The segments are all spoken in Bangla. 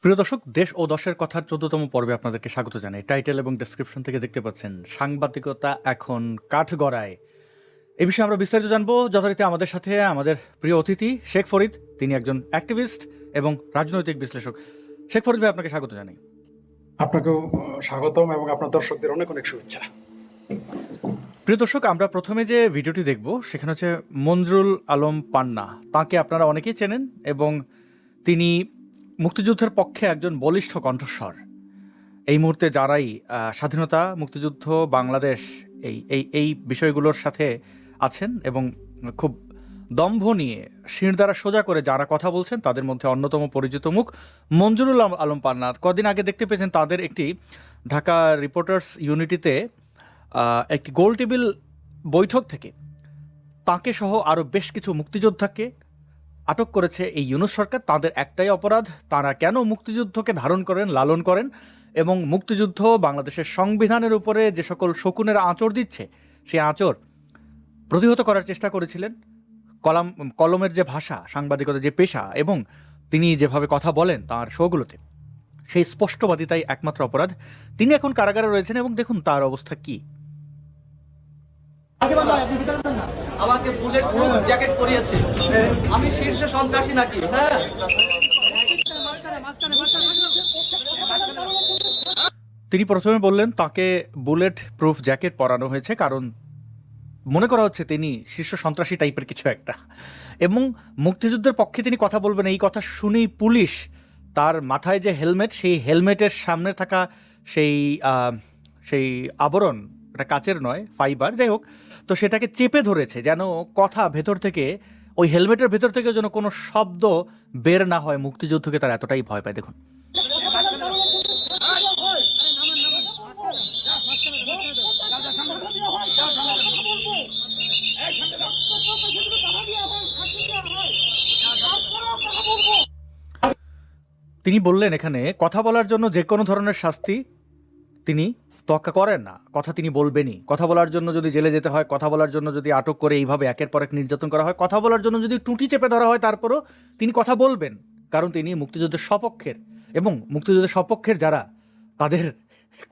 প্রিয় দর্শক, দেশ ও দশের কথার ১৪তম পর্বে আপনাদেরকে স্বাগত জানাই। টাইটেল এবং ডেসক্রিপশন থেকে দেখতে পাচ্ছেন সাংবাদিকতা এখন কাঠগড়ায়। এই বিষয়ে আমরা বিস্তারিত জানবো যথারীতি আমাদের সাথে আমাদের প্রিয় অতিথি শেখ ফরিদ। তিনি একজন অ্যাক্টিভিস্ট এবং রাজনৈতিক বিশ্লেষক। শেখ ফরিদ ভাই, আপনাকে স্বাগত জানাই। আপনাকেও স্বাগতম এবং আপনার দর্শকদের অনেক অনেক শুভেচ্ছা। প্রিয় দর্শক, আমরা প্রথমে যে ভিডিওটি দেখব সেখানে হচ্ছে মঞ্জুরুল আলম পান্না। তাকে আপনারা অনেকেই চেনেন এবং তিনি মুক্তিযুদ্ধের পক্ষে একজন বলিষ্ঠ কণ্ঠস্বর। এই মুহূর্তে যারাই স্বাধীনতা, মুক্তিযুদ্ধ, বাংলাদেশ এই এই এই বিষয়গুলোর সাথে আছেন এবং খুব দম্ভ নিয়ে শির দ্বারা সোজা করে যারা কথা বলছেন, তাদের মধ্যে অন্যতম পরিচিত মুখ মঞ্জুরুল আলম পান্না। কদিন আগে দেখতে পেয়েছেন তাদের একটি ঢাকা রিপোর্টার্স ইউনিটিতে একটি গোল টেবিল বৈঠক থেকে তাকে সহ আরও বেশ কিছু মুক্তিযোদ্ধাকে আটক করেছে এই ইউনূস সরকার। তাদের একটাই অপরাধ, তারা কেন মুক্তিযুদ্ধকে ধারণ করেন, লালন করেন এবং মুক্তিযুদ্ধ বাংলাদেশের সংবিধানের উপরে যে সকল শকুনের আঁচড় দিচ্ছে সেই আঁচড় প্রতিহত করার চেষ্টা করেছিলেন। কলমের যে ভাষা, সাংবাদিকতার যে পেশা এবং তিনি যেভাবে কথা বলেন তার শোগুলোতে, সেই স্পষ্টবাদিতাই একমাত্র অপরাধ। তিনি এখন কারাগারে রয়েছেন এবং দেখুন তার অবস্থা কি। আমাকে বুলেট প্রুফ জ্যাকেট পরিয়েছে। আমি শীর্ষ সন্ত্রাসী নাকি? হ্যাঁ, তিনি প্রথমে বললেন তাকে বুলেট প্রুফ জ্যাকেট পরানো হয়েছে কারণ মনে করা হচ্ছে তিনি শীর্ষ সন্ত্রাসী টাইপের কিছু একটা, এবং মুক্তিযুদ্ধের পক্ষে তিনি কথা বলবেন। এই কথা শুনেই পুলিশ তার মাথায় যে হেলমেট, সেই হেলমেটের সামনে থাকা সেই সেই আবরণ, এটা কাচের নয়, ফাইবার, যাই হোক, তো সেটাকে চেপে ধরেছে যেন কথা ভেতর থেকে, ওই হেলমেটের ভেতর থেকে যেন কোনো শব্দ বের না হয়। মুক্তিযুদ্ধকে তার এতটাই ভয় পায়। দেখুন, তিনি বললেন এখানে কথা বলার জন্য যে কোনো ধরনের শাস্তি তিনি তোয়াক্কা করেন না। কথা তিনি বলবেনই। কথা বলার জন্য যদি জেলে যেতে হয়, কথা বলার জন্য যদি আটক করে এইভাবে একের পর এক নির্যাতন করা হয়, কথা বলার জন্য যদি টুটি চেপে ধরা হয়, তারপরও তিনি কথা বলবেন, কারণ তিনি মুক্তিযুদ্ধের সপক্ষের। এবং মুক্তিযুদ্ধের সপক্ষের যারা, তাদের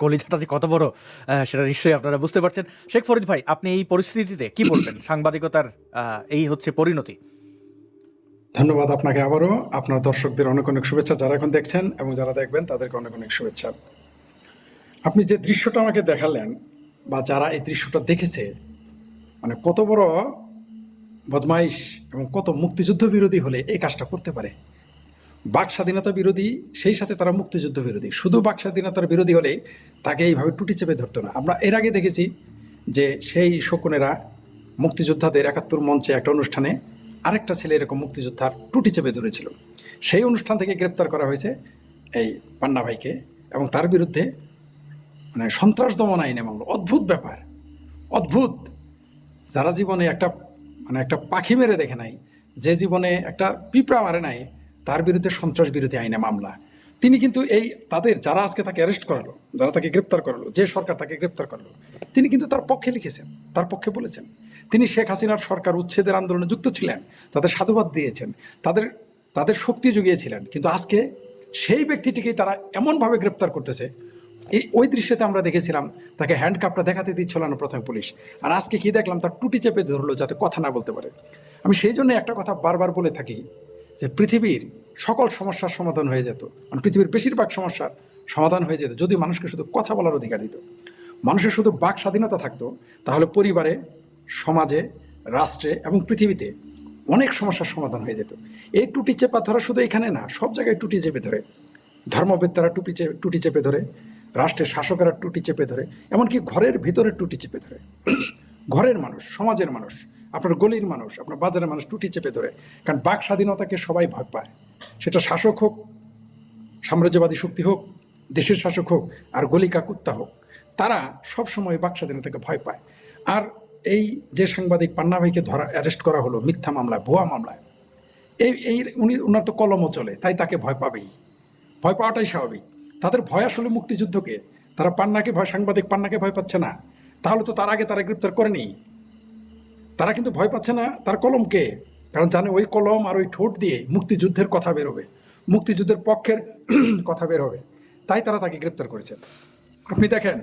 কলিজাটা যে কত বড় সেটা নিশ্চয়ই আপনারা বুঝতে পারছেন। শেখ ফরিদ ভাই, আপনি এই পরিস্থিতিতে কি বলবেন? সাংবাদিকতার এই হচ্ছে পরিণতি। ধন্যবাদ আপনাকে আবারও, আপনার দর্শকদের অনেক অনেক শুভেচ্ছা, যারা এখন দেখছেন এবং যারা দেখবেন তাদেরকে অনেক অনেক শুভেচ্ছা। আপনি যে দৃশ্যটা আমাকে দেখালেন বা যারা এই দৃশ্যটা দেখেছে, মানে কত বড় বদমাইশ এবং কত মুক্তিযুদ্ধ বিরোধী হলে এই কাজটা করতে পারে। বাক স্বাধীনতা বিরোধী, সেই সাথে তারা মুক্তিযুদ্ধ বিরোধী। শুধু বাক স্বাধীনতার বিরোধী হলে তাকে এইভাবে টুটি চেপে ধরতো না। আমরা এর আগে দেখেছি যে সেই শকুনেরা মুক্তিযোদ্ধাদের ৭১ মঞ্চে একটা অনুষ্ঠানে আরেকটা ছেলে এরকম মুক্তিযোদ্ধার টুটি চেপে ধরেছিল। সেই অনুষ্ঠান থেকে গ্রেপ্তার করা হয়েছে এই পান্না ভাইকে এবং তার বিরুদ্ধে মানে সন্ত্রাস দমন আইনে মামলা। অদ্ভুত ব্যাপার, অদ্ভুত। যারা জীবনে একটা পাখি মেরে দেখে নাই, যে জীবনে একটা পিঁপড়া মারে নাই, তার বিরুদ্ধে সন্ত্রাস বিরোধী আইনে মামলা। তিনি কিন্তু এই তাদের যারা আজকে তাকে অ্যারেস্ট করালো, যারা তাকে গ্রেপ্তার করালো, যে সরকার তাকে গ্রেপ্তার করলো, তিনি কিন্তু তার পক্ষে লিখেছেন, তার পক্ষে বলেছেন। তিনি শেখ হাসিনার সরকার উচ্ছেদের আন্দোলনে যুক্ত ছিলেন, তাদের সাধুবাদ দিয়েছেন, তাদের শক্তি জুগিয়েছিলেন। কিন্তু আজকে সেই ব্যক্তিটিকেই তারা এমনভাবে গ্রেপ্তার করতেছে। ওই দৃশ্যতে আমরা দেখেছিলাম তাকে হ্যান্ডকাপটা দেখাতে দিচ্ছিল না প্রথমে পুলিশ, আর আজকে কি দেখলাম, তার টুটি চেপে ধরলো যাতে কথা না বলতে পারে। আমি সেই জন্য একটা কথা বারবার বলে থাকি যে পৃথিবীর সকল সমস্যার সমাধান হয়ে যেত, মানে পৃথিবীর বেশিরভাগ সমস্যার সমাধান হয়ে যেত যদি মানুষকে শুধু কথা বলার অধিকার দিত, মানুষের শুধু বাক স্বাধীনতা থাকতো, তাহলে পরিবারে, সমাজে, রাষ্ট্রে এবং পৃথিবীতে অনেক সমস্যার সমাধান হয়ে যেত। এই টুটি চেপা ধরা শুধু এখানে না, সব জায়গায় টুটি চেপে ধরে। ধর্মবেত্তারা টুটি চেপে ধরে, রাষ্ট্রের শাসকেরা টুটি চেপে ধরে, এমনকি ঘরের ভিতরে টুটি চেপে ধরে। ঘরের মানুষ, সমাজের মানুষ, আপনার গলির মানুষ, আপনার বাজারের মানুষ টুটি চেপে ধরে। কারণ বাক স্বাধীনতাকে সবাই ভয় পায়, সেটা শাসক হোক, সাম্রাজ্যবাদী শক্তি হোক, দেশের শাসক হোক, আর গলিকা কুত্তা হোক, তারা সবসময় বাক স্বাধীনতাকে ভয় পায়। আর এই যে সাংবাদিক পান্না ভাইকে অ্যারেস্ট করা হলো মিথ্যা মামলায়, ভুয়া মামলায়, উনার তো কলমও চলে, তাই তাকে ভয় পাবেই। ভয় পাওয়াটাই স্বাভাবিক। তাদের ভয় আসলে মুক্তিযুদ্ধকে। তারা সাংবাদিক পান্নাকে ভয় পাচ্ছে না, তাহলে তো তার আগে তারা গ্রেপ্তার করেনি। তারা কিন্তু ভয় পাচ্ছে না তার কলমকে, কারণ জানে ওই কলম আর ওই ঠোঁট দিয়ে মুক্তিযুদ্ধের কথা বেরোবে, মুক্তিযুদ্ধের পক্ষের কথা বের হবে, তাই তারা তাকে গ্রেপ্তার করেছেন। আপনি দেখেন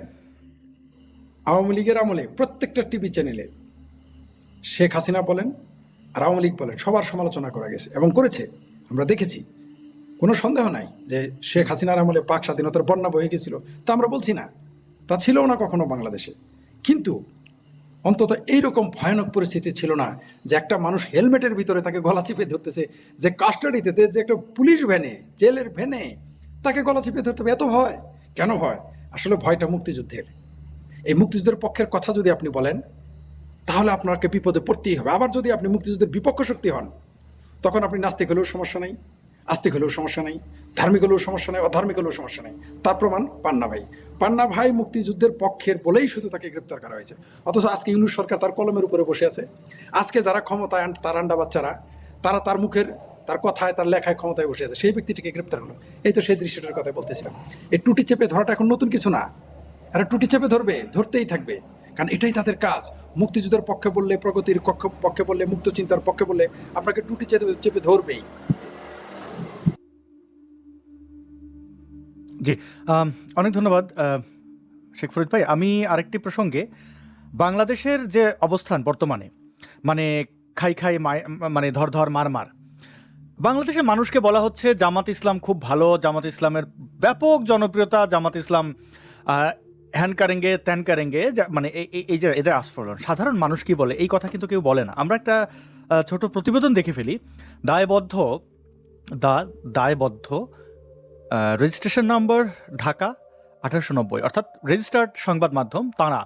আওয়ামী লীগের আমলে প্রত্যেকটা টিভি চ্যানেলে শেখ হাসিনা বলেন আর আওয়ামী লীগ বলেন সবার সমালোচনা করা গেছে এবং করেছে, আমরা দেখেছি। কোনো সন্দেহ নাই যে শেখ হাসিনার আমলে পাক স্বাধীনতার বন্যা বয়ে গেছিল, তা আমরা বলছি না, তা ছিলও না কখনো বাংলাদেশে। কিন্তু অন্তত এইরকম ভয়ানক পরিস্থিতি ছিল না যে একটা মানুষ হেলমেটের ভিতরে তাকে গলা চিপে ধরতেছে, যে কাস্টাডিতে যে একটা পুলিশ ভ্যানে, জেলের ভ্যানে তাকে গলা চিপে ধরতে হবে। এত ভয় কেন? ভয় আসলে ভয়টা মুক্তিযুদ্ধের। এই মুক্তিযুদ্ধের পক্ষের কথা যদি আপনি বলেন তাহলে আপনাকে বিপদে পড়তেই হবে। আবার যদি আপনি মুক্তিযুদ্ধের বিপক্ষ শক্তি হন তখন আপনি নাস্তিক হলেও সমস্যা নেই, আস্তিক হলেও সমস্যা নেই, ধার্মিক হলেও সমস্যা নেই, অধার্মিক হলেও সমস্যা নেই। তার প্রমাণ পান্না ভাই। পান্না ভাই মুক্তিযুদ্ধের পক্ষের বলেই শুধু তাকে গ্রেপ্তার করা হয়েছে, অথচ আজকে ইউনূস সরকার তার কলমের উপরে বসে আছে। আজকে যারা ক্ষমতায়, তার আন্ডা বাচ্চারা, তারা তার মুখের, তার কথায়, তার লেখায় ক্ষমতায় বসে আছে, সেই ব্যক্তিটিকে গ্রেপ্তার হলো। এই তো সেই দৃশ্যটার কথা বলতেছিলাম। এই টুটি চেপে ধরাটা এখন নতুন কিছু না, আর টুটি চেপে ধরবে, ধরতেই থাকবে, কারণ এটাই তাদের কাজ। মুক্তিযুদ্ধের পক্ষে বললে, প্রগতির পক্ষে বললে, মুক্ত চিন্তার পক্ষে বললে আপনাকে টুটি চেপে ধরবেই। জি, অনেক ধন্যবাদ শেখ ফরিদ ভাই। আমি আরেকটি প্রসঙ্গে, বাংলাদেশের যে অবস্থান বর্তমানে, মানে খাই মানে ধর মার, বাংলাদেশের মানুষকে বলা হচ্ছে জামাত ইসলাম খুব ভালো, জামাত ইসলামের ব্যাপক জনপ্রিয়তা, জামাত ইসলাম হ্যান কারেঙ্গে ত্যান কারেঙ্গে, মানে এই যে এদের আস্ফোরণ। সাধারণ মানুষ কি বলে এই কথা কিন্তু কেউ বলে না। আমরা একটা ছোট প্রতিবেদন দেখে ফেলি। দায়বদ্ধ রেজিস্ট্রেশন নম্বর ঢাকা 1890, অর্থাৎ রেজিস্টার্ড সংবাদ মাধ্যম, তাঁরা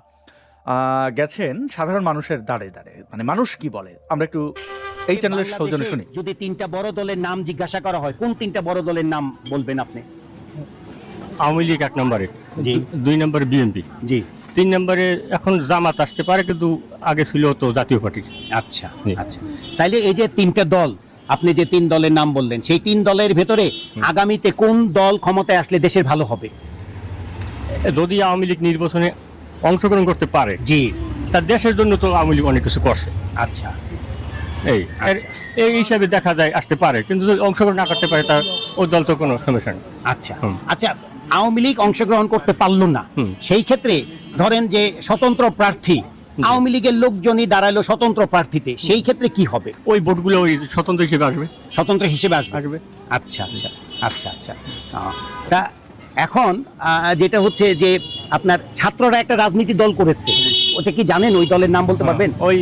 গেছেন সাধারণ মানুষের দ্বারে, মানে মানুষ কি বলে আমরা একটু এই চ্যানেলের সৌজন্যে শুনি। যদি তিনটা বড় দলের নাম জিজ্ঞাসা করা হয়, কোন তিনটা বড় দলের নাম বলবেন আপনি? আওয়ামী লীগ 1 নম্বরে, জি। 2 নম্বরে বিএনপি, জি। 3 নম্বরে এখন জামাত আসতে পারে, কিন্তু আগে ছিল তো জাতীয় পার্টি। আচ্ছা আচ্ছা, তাইলে এই যে তিনটা দল, আপনি যে 3 দলের নাম বললেন, সেই 3 দলের ভেতরে আগামীতে কোন দল ক্ষমতায় আসলে দেশের ভালো হবে? যদি আওয়ামী লীগ নির্বাচনে অংশগ্রহণ করতে পারে, জি, তার দেশের জন্য তো আওয়ামী লীগ অনেক কিছু করছে, আচ্ছা এই হিসাবে দেখা যায় আসতে পারে, কিন্তু যদি অংশগ্রহণ না করতে পারে তার ওই দল তো কোনো সমস্যা নেই। আচ্ছা আচ্ছা, আওয়ামী লীগ অংশগ্রহণ করতে পারলো না, সেই ক্ষেত্রে ধরেন যে স্বতন্ত্র প্রার্থী, আওয়ামী লীগের লোকজনই দাঁড়ালো স্বতন্ত্র প্রার্থীতে, সেই ক্ষেত্রে কি হবে? ওই ভোটগুলো ওই স্বতন্ত্র হিসেবে আসবে, স্বতন্ত্র হিসেবে আসবে। আচ্ছা আচ্ছা আচ্ছা আচ্ছা। তা এখন যেটা হচ্ছে যে আপনার ছাত্ররা একটা রাজনীতি দল করেছে, ওটা কি জানেন? ওই দলের নাম বলতে পারবেন? ওই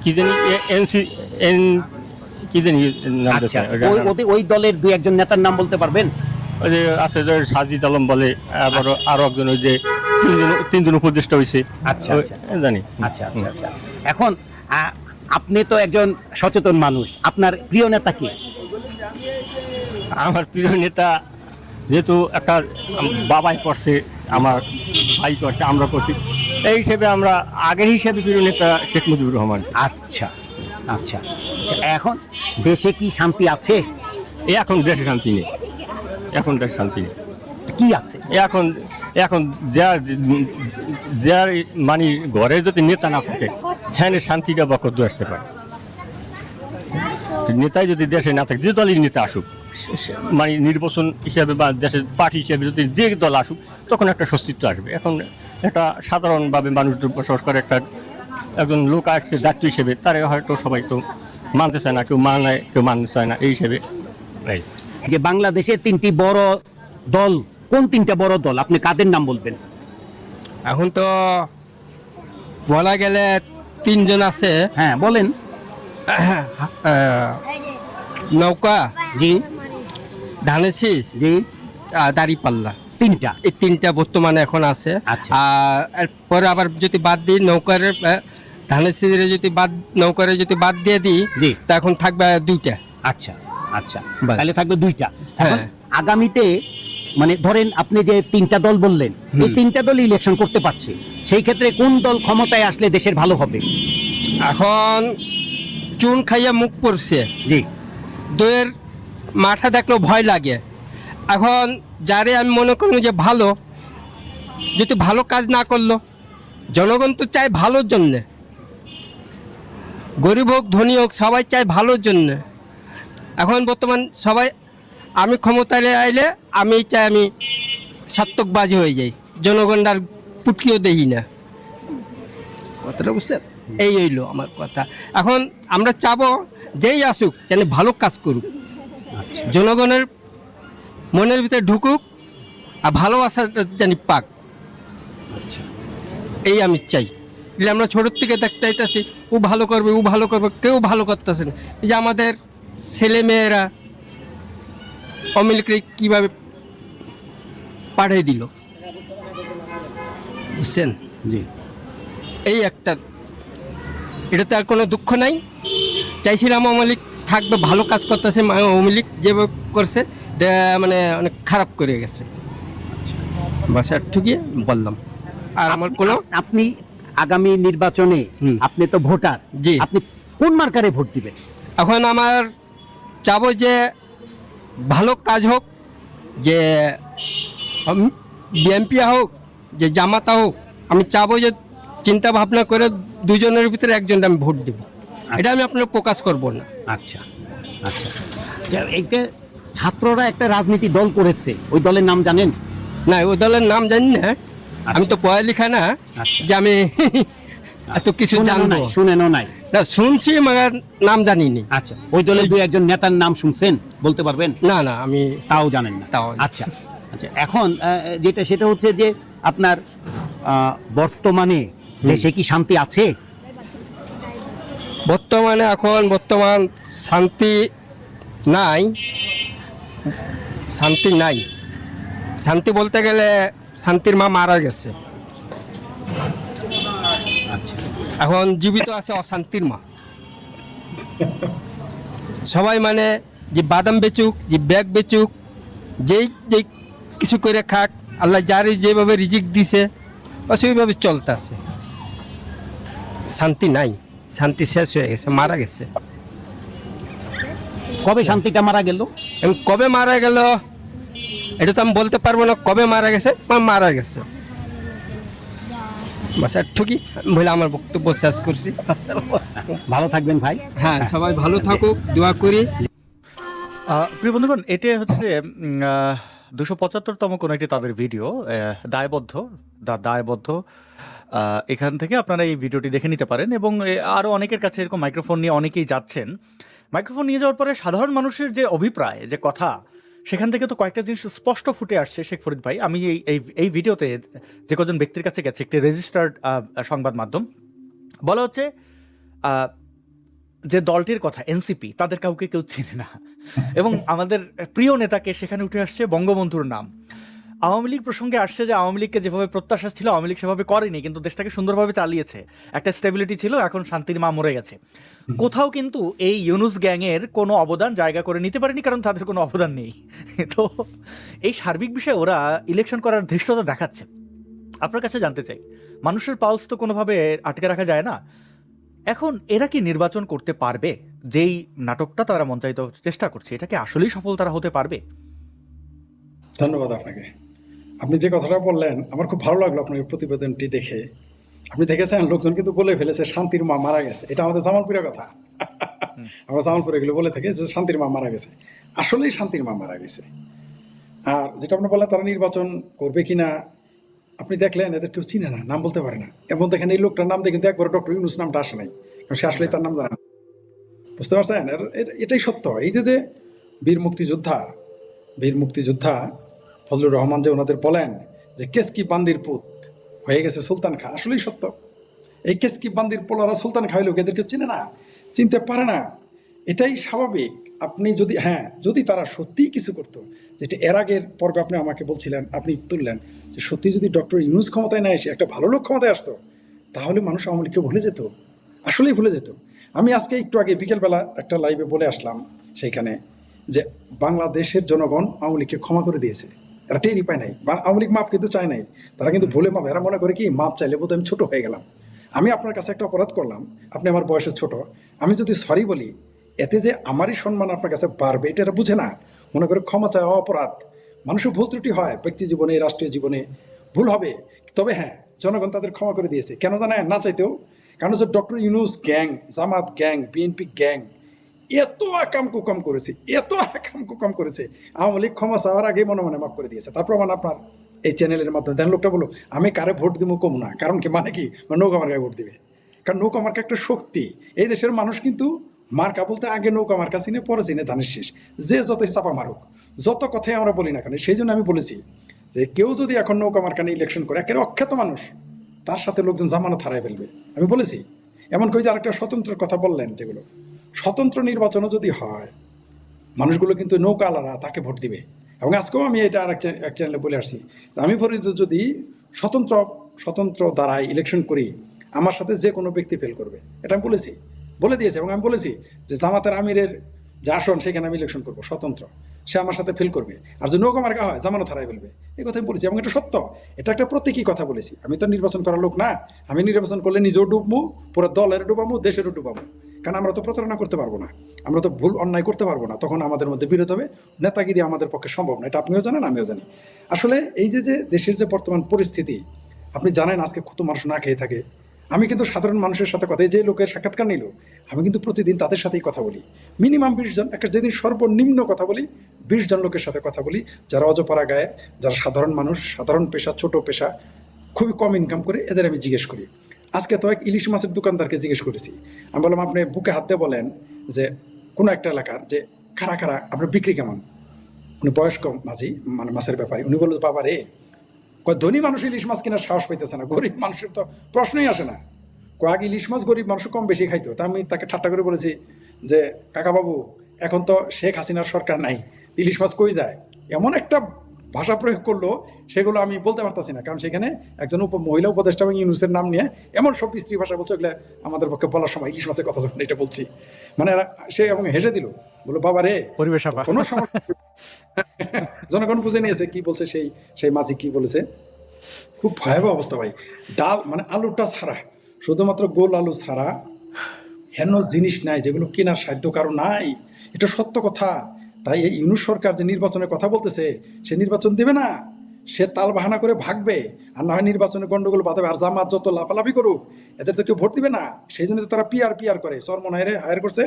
কি জানি আচ্ছা, ওই দলের 2-1 নেতার নাম বলতে পারবেন? ওই যে আছে সাজিদ আলম বলে, আরো একজন ওই যে 3 জন উপদেষ্টা হয়েছে। আচ্ছা জানি। আচ্ছা আচ্ছা আচ্ছা। এখন আপনি তো একজন সচেতন মানুষ, আপনার প্রিয় নেতা কে? আমার প্রিয় নেতা যেহেতু একটা বাবাই করছে, আমার ভাই করছে, আমরা করছি, এই হিসেবে আমরা আগের হিসেবে প্রিয় নেতা শেখ মুজিবুর রহমান। আচ্ছা আচ্ছা। এখন দেশে কি শান্তি আছে? এখন দেশে শান্তি নেই, এখন দেশে শান্তি নেই। কি আছে এখন যার মানে ঘরে যদি নেতা না থাকে, হ্যাঁ শান্তিটা বা কত আসতে পারে। নেতাই যদি দেশে না থাকে, যে দলের নেতা আসুক, মানে নির্বাচন হিসাবে বা দেশের পার্টি হিসাবে যদি যে দল আসুক, তখন একটা স্বস্তিত্ব আসবে। এখন একটা সাধারণভাবে মানুষ বসবাস করে, একজন লোক আসছে দায়িত্ব হিসেবে, তারা হয়তো সবাই তো মানতে চায় না, কেউ মানায়, কেউ মানতে চায় না, এই হিসেবে। যে বাংলাদেশের 3টি বড় দল, কোন 3টা বড় দল, আপনি কাদের নাম বলবেন? এখন তো বলা গেলে 3 জন আছে। হ্যাঁ বলেন। নৌকা, জি। ধানের শীষ, জি। দাঁড়িপাল্লা, 3টা, এই 3টা বর্তমানে এখন আছে। আচ্ছা। আর পরে আবার যদি বাদ দিই নৌকার, ধানের শীষের যদি নৌকারে যদি বাদ দিয়ে দিই, জি, তা এখন থাকবে 2টা। আচ্ছা আচ্ছা, বাস। তাহলে থাকবে 2টা। এখন হ্যাঁ। আগামীতে মানে ধরেন আপনি যে 3টা দল বললেন, এই 3টা দল ইলেকশন করতে পারছে, সেই ক্ষেত্রে কোন দল ক্ষমতায় আসলে দেশের ভালো হবে? এখন চুন খাইয়া মুখ পড়ছে, জি, দইয়ের মাথা দেখলেও ভয় লাগে। এখন যারে আমি মনে করব যে ভালো, যদি ভালো কাজ না করলো, জনগণ তো চায় ভালোর জন্যে, গরিব হোক ধনী হোক সবাই চায় ভালোর জন্যে। এখন বর্তমান সবাই আমি ক্ষমতায় আইলে আমি চাই আমি সার্থকবাজি হয়ে যাই, জনগণের পুটকিও দেখি না। কথাটা বুঝছেন? এই হইলো আমার কথা। এখন আমরা চাবো যেই আসুক যেন ভালো কাজ করুক, জনগণের মনের ভিতরে ঢুকুক, আর ভালোবাসাটা জানি পাক, এই আমি চাই। এলে আমরা ছোটোর থেকে দেখতে আইতাছি ও ভালো করবে, ও ভালো করবে, কেউ ভালো করতেছে না। এই যে আমাদের ছেলেমেয়েরা আওয়ামী লীগকে কীভাবে পাঠিয়ে দিল, বুঝছেন? জি, এই একটা, এটাতে আর কোনো দুঃখ নাই। চাইছিলাম আওয়ামী লীগ থাকবে, ভালো কাজ করতেছে, আওয়ামী লীগ যেভাবে করছে মানে অনেক খারাপ করে গেছে। বাস একটুকি বললাম। আর আমার কোনো, আপনি আগামী নির্বাচনে আপনি তো ভোটার, জি, আপনি কোন মার্কারে ভোট দিবেন? এখন আমার চাবো যে ভালো কাজ হোক, যে বিএনপি হোক, যে জামাতা হোক, আমি চাবো যে চিন্তা ভাবনা করে দুজনের ভিতরে একজনটা আমি ভোট দেব। এটা আমি আপনার প্রকাশ করব না। আচ্ছা আচ্ছা, এইটা ছাত্ররা একটা রাজনীতি দল করেছে, ওই দলের নাম জানেন? না, ওই দলের নাম জানি না, আমি তো পড়ালেখা না যে আমি এত কিছু জানবো। শুনেনও নাই? না, শুনছি মাগার নাম জানিনি। আচ্ছা, ওই দলের দুই একজন নেতার নাম শুনছেন, বলতে পারবেন? না না, আমি তাও জানেন না? তাও। আচ্ছা আচ্ছা, এখন যেটা সেটা হচ্ছে যে আপনার বর্তমানে দেশে কি শান্তি আছে? বর্তমানে এখন বর্তমান শান্তি নাই, শান্তি নাই। শান্তি বলতে গেলে শান্তির মা মারা গেছে, আচ্ছা, এখন জীবিত আছে অশান্তির মা। সবাই মানে যে বাদাম বেচুক, যে ব্যাগ বেচুক, যেই যেই কিছু করে খাক, আল্লাহ যারই যেভাবে রিজিক দিছে সেইভাবে চলতেছে। শান্তি নাই, শান্তি শেষ হয়ে গেছে, মারা গেছে। কবে শান্তিটা মারা গেল? এবং কবে মারা গেল এটা তো আমি বলতে পারবো না, কবে মারা গেছে, মারা গেছে। বাস একটুকি বলে আমার বক্তব্য শেষ করছি। ভালো থাকবেন ভাই। হ্যাঁ, সবাই ভালো থাকুক, দোয়া করি। প্রিয় বন্ধুগণ, এটা হচ্ছে 275তম কোনো একটি তাদের ভিডিও, দায়বদ্ধ। এখান থেকে আপনারা এই ভিডিওটি দেখে নিতে পারেন, এবং আরও অনেকের কাছে এরকম মাইক্রোফোন নিয়ে অনেকেই যাচ্ছেন। মাইক্রোফোন নিয়ে যাওয়ার পরে সাধারণ মানুষের যে অভিপ্রায়, যে কথা, সেখান থেকে তো কয়েকটা জিনিস স্পষ্ট ফুটে আসছে। শেখ ফরিদ ভাই, আমি এই ভিডিওতে যে কজন ব্যক্তির কাছে গেছে, একটি রেজিস্টার্ড সংবাদ মাধ্যম, বলা হচ্ছে যে দলটির কথা এনসিপি, তাদের কাউকে কেউ চেনে না, এবং আমাদের প্রিয় নেতাকে সেখানে উঠে আসছে বঙ্গবন্ধুর নাম। আওয়ামী লীগ প্রসঙ্গে আসছে যে আওয়ামী লীগকে যেভাবে প্রত্যাশা ছিল আওয়ামী লীগ সেভাবে করেনি, কিন্তু দেশটাকে সুন্দরভাবে চালিয়েছে, একটা স্টেবিলিটি ছিল, এখন শান্তির মা মরে গেছে। কোথাও কিন্তু এই ইউনুস গ্যাংয়ের কোনো অবদান জায়গা করে নিতে পারেনি, কারণ তাদের কোনো অবদান নেই। তো এই সার্বিক বিষয়ে ওরা ইলেকশন করার ধৃষ্টতা দেখাচ্ছে। আপনার কাছে জানতে চাই, মানুষের পালস তো কোনোভাবে আটকে রাখা যায় না, এখন এরা কি নির্বাচন করতে পারবে? যেই নাটকটা তারা মঞ্চায়িত চেষ্টা করছে, এটা কি আসলেই সফল তারা হতে পারবে? ধন্যবাদ আপনাকে। আপনি যে কথাটা বললেন আমার খুব ভালো লাগলো আপনার প্রতিবেদনটি দেখে। আপনি দেখেছেন লোকজন কিন্তু বলে ফেলেছে শান্তির মা মারা গেছে, এটা আমাদের জামালপুরের কথা। আমরা জামালপুরে এগুলো বলে থাকি যে শান্তির মা মারা গেছে, আসলেই শান্তির মা মারা গেছে। আর যেটা আপনি বললেন তারা নির্বাচন করবে কিনা, আপনি দেখলেন এদের কেউ চিনে না, নাম বলতে পারে না। এবং দেখেন এই লোকটার নাম দিয়ে কিন্তু একবার ডক্টর ইউনুস নামটা আসে নাই, কারণ সে আসলেই তার নাম জানে না। বুঝতে পারছেন? এটাই সত্য। এই যে বীর মুক্তিযোদ্ধা ফজলুর রহমান যে ওনাদের বলেন যে কেসকি বান্দির পুত হয়ে গেছে সুলতান খা, আসলেই সত্য। এই কেসকি বান্দির পোলারা সুলতান খা হইল, এদের কেউ চিনে না, চিনতে পারে না। এটাই স্বাভাবিক। আপনি যদি তারা সত্যিই কিছু করতো, যেটা এর আগের পর্বে আপনি আমাকে বলছিলেন, আপনি তুললেন যে সত্যি যদি ডক্টর ইউনুস ক্ষমতায় না এসে একটা ভালো লোক ক্ষমতায় আসতো, তাহলে মানুষ আওয়ামী লীগকে ভুলে যেত, আসলেই ভুলে যেত। আমি আজকে একটু আগে বিকেলবেলা একটা লাইভে বলে আসলাম সেইখানে যে বাংলাদেশের জনগণ আওয়ামী লীগকে ক্ষমা করে দিয়েছে, এরা টেরই পায় নাই। আওয়ামী লীগ মাপ কিন্তু চায় নাই, তারা কিন্তু ভুলে মাপ, এরা মনে করে কি মাপ চাইলে বোধ আমি ছোট হয়ে গেলাম, আমি আপনার কাছে একটা অপরাধ করলাম, আপনি আমার বয়সে ছোট, আমি যদি সরি বলি এতে যে আমারই সম্মান আপনার কাছে বাড়বে, এটা বুঝে না, মনে করে ক্ষমা চায় অপরাধ। মানুষের ভুল ত্রুটি হয়, ব্যক্তি জীবনে, রাষ্ট্রীয় জীবনে ভুল হবে, তবে হ্যাঁ জনগণ তাদের ক্ষমা করে দিয়েছে। কেন জানেন? না চাইতেও। কারণ হচ্ছে ডক্টর ইউনুস গ্যাং, জামাত গ্যাং, বিএনপি গ্যাং, এত আকাম কুকাম করেছে, এত আকাম কুকাম করেছে, আওয়ামী লীগ ক্ষমা চাওয়ার আগে মনে মনে মাফ করে দিয়েছে। তার প্রমাণ আপনার এই চ্যানেলের মাধ্যমে দেন। লোকটা বলো আমি কারে ভোট দিব কম না, কারণ কি মানে কি নৌকা মার্কায় ভোট দিবে, কারণ নৌকা মার্কা একটা শক্তি। এই দেশের মানুষ কিন্তু মার্কা বলতে আগে নৌকা মার্কা চিনে, পরে চিনে ধানের শীষ। যে যতই চাপা মারুক, যত কথাই আমরা বলি না কেন, সেই জন্য আমি বলেছি যে কেউ যদি এখন নৌকা মার্কা নিয়ে ইলেকশন করে, একেবারে অখ্যাত মানুষ, তার সাথে লোকজন জামানত হারায় ফেলবে। আমি বলেছি এমন কই যে আরেকটা স্বতন্ত্র কথা বললেন, যেগুলো স্বতন্ত্র নির্বাচনও যদি হয়, মানুষগুলো কিন্তু নৌকা আলারা তাকে ভোট দিবে। এবং আজকেও আমি এটা আর এক চ্যানেলে বলে আসছি, আমি বলি যদি স্বতন্ত্র দ্বারাই ইলেকশন করি, আমার সাথে যে কোনো ব্যক্তি ফেল করবে, এটা আমি বলেছি, বলে দিয়েছি। এবং আমি বলেছি যে জামাতের আমিরের যে আসন সেখানে আমি ইলেকশন করবো স্বতন্ত্র, সে আমার সাথে ফেল করবে। আর যদি নৌকা মার্কা হয় জামানত হারাই ফেলবে। এই কথা আমি বলেছি এবং এটা সত্য, এটা একটা প্রতীকী কথা বলেছি। আমি তো নির্বাচন করার লোক না, আমি নির্বাচন করলে নিজেও ডুববো, পুরো দলের ডুবাবো, দেশেরও ডুবাবো। কারণ আমরা তো প্রতারণা করতে পারবো না, আমরা তো ভুল অন্যায় করতে পারবো না, তখন আমাদের মধ্যে বিরোধ হবে, নেতাগিরি আমাদের পক্ষে সম্ভব না। এটা আপনিও জানেন, আমিও জানি। আসলে এই যে দেশের যে বর্তমান পরিস্থিতি, আপনি জানেন আজকে কত মানুষ না খেয়ে থাকে। আমি কিন্তু সাধারণ মানুষের সাথে কথা, এই যে লোকের সাক্ষাৎকার নিল, আমি কিন্তু প্রতিদিন তাদের সাথেই কথা বলি, মিনিমাম 20 জন, একটা যেদিন সর্বনিম্ন কথা বলি 20 জন লোকের সাথে কথা বলি, যারা অজপাড়া গায়ে, যারা সাধারণ মানুষ, সাধারণ পেশা, ছোট পেশা, খুবই কম ইনকাম করে, এদের আমি জিজ্ঞেস করি। আজকে তো এক ইলিশ মাছের দোকানদারকে জিজ্ঞেস করেছি, আমি বললাম আপনি বুকে হাত দিয়ে বলেন যে কোনো একটা এলাকার যে কারা কারা আপনার বিক্রি কেমন। উনি বয়স্ক মাঝি, মানে মাছের ব্যাপারী, উনি বলল বাবা রে, ধনী মানুষ ইলিশ মাছ কেনার সাহস পাইতেছে না, গরিব মানুষের তো প্রশ্নই আসে না। কয়েক ইলিশ মাছ গরিব মানুষ কম বেশি খাইতো। তা আমি তাকে ঠাট্টা করে বলেছি যে কাকা বাবু, এখন তো শেখ হাসিনার সরকার নাই, ইলিশ মাছ কই যায়, এমন একটা ভাষা প্রয়োগ করলো, সেগুলো আমি বলতে পারতাছি না, কারণ সেখানে একজন মহিলা উপদেষ্টা এবং ইউনুসের নাম নিয়ে এমন সব স্ত্রী ভাষা বলছে, এগুলো আমাদের পক্ষে বলার সময় ইলিশ মাছের কথা যখন এটা বলছি, মানে সে এবং হেসে দিল, বললো বাবা রে, পরিবেশ কোনো সমস্যা। জনগণ বুঝে নিয়েছে কি বলছে, সেই মাঝি কি বলেছে। খুব ভয়াবহ অবস্থা ভাই। ডাল মানে আলুটা ছাড়া, শুধুমাত্র গোল আলু ছাড়া হেন জিনিস নাই যেগুলো কেনার সাধ্য কারো নাই, এটা সত্য কথা। তাই এই ইউনূস সরকার যে নির্বাচনের কথা বলতেছে, সে নির্বাচন দেবে না, সে তাল বাহানা করে ভাগবে, আর না হয় নির্বাচনে গন্ডগোল বাঁধাবে। আর জামাত যত লাফালাফি করুক, এদের তো কেউ ভোট দিবে না। সেই জন্য তো তারা পিআর করে চরমন হায়ার করছে,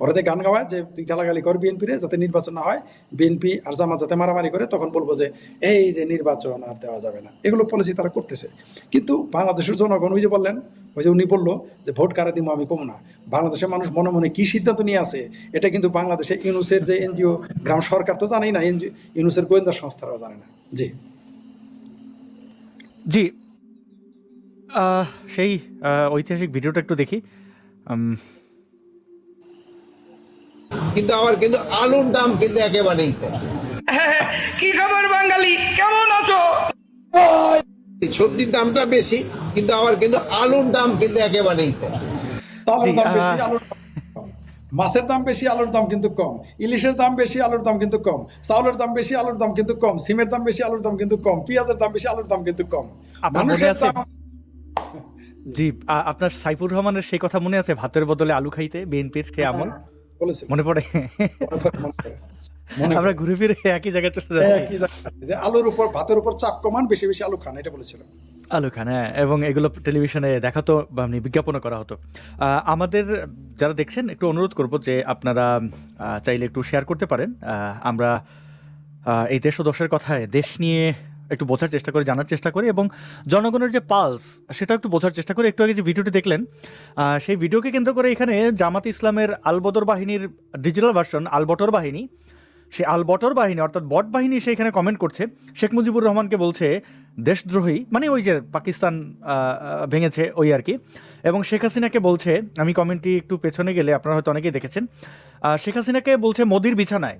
ওরাতে গান গাওয়ায় যে তুই গালাগালি কর বিএনপিরে, যাতে নির্বাচন না হয়, বিএনপি আর জামাত যাতে মারামারি করে, তখন বলবো যে এই যে নির্বাচন আর দেওয়া যাবে না। এগুলো পলিসি তারা করতেছে। কিন্তু বাংলাদেশের জনগণ, ওই যে বললেন, ওই যে উনি বললো যে ভোট কারা দিব আমি কম না, বাংলাদেশের মানুষ মনে মনে কি সিদ্ধান্ত নিয়ে আছে, এটা কিন্তু বাংলাদেশে ইউনুসের যে এনজিও, গ্রাম সরকার তো জানেই না, ইউনুসের গোয়েন্দা সংস্থারাও জানে না। জি জি, সেই ঐতিহাসিক ভিডিওটা একটু দেখি। কিন্তু আমার কিন্তু আলুর দাম কিন্তু একেবারেই কম। কি খবর বাঙালি, কেমন আছো? সবজির দামটা বেশি, কিন্তু আমার কিন্তু আলুর দাম কিন্তু একেবারেই কম। চালের দাম বেশি, আলুর দাম কম। মাছের দাম বেশি, আলুর দাম কিন্তু কম। ইলিশের দাম বেশি, আলুর দাম কিন্তু কম। চাউলের দাম বেশি, আলুর দাম কিন্তু কম। সিমের দাম বেশি, আলুর দাম কিন্তু কম। পেঁয়াজের দাম বেশি, আলুর দাম কিন্তু কম। আপনার মনে আছে? জি, আপনার সাইফুর রহমানের সেই কথা মনে আছে, ভাতের বদলে আলু খাইতে, বিএনপির সে আমল বলেছে, মনে পড়ে? আমরা ঘুরে ফিরে একই জায়গায় চলে যাচ্ছি। যে আলুর উপর, ভাতের উপর চাপ কমান, বেশি বেশি আলু খান, এটা বলেছিল আলু খান। হ্যাঁ, এবং এগুলো টেলিভিশনে দেখাতো, বিজ্ঞাপনও করা হতো। আমাদের যারা দেখছেন একটু অনুরোধ করব যে আপনারা চাইলে একটু শেয়ার করতে পারেন। আমরা এই দেশ ও দশের কথায় দেশ নিয়ে একটু বোঝার চেষ্টা করি, জানার চেষ্টা করি, এবং জনগণের যে পালস সেটা একটু বোঝার চেষ্টা করি। একটু আগে যে ভিডিওটি দেখলেন, সেই ভিডিওকে কেন্দ্র করে এখানে জামাত ইসলামের আলবদর বাহিনীর ডিজিটাল ভার্সন আলবটর বাহিনী, সে আলবটর বাহিনী অর্থাৎ বট বাহিনী সেখানে কমেন্ট করছে, শেখ মুজিবুর রহমানকে বলছে দেশদ্রোহী, মানে ওই যে পাকিস্তান ভেঙেছে ওই আর কি। এবং শেখ হাসিনাকে বলছে, আমি কমেন্টটি একটু পেছনে গেলে আপনারা হয়তো অনেকেই দেখেছেন, শেখ হাসিনাকে বলছে মোদির বিছানায়।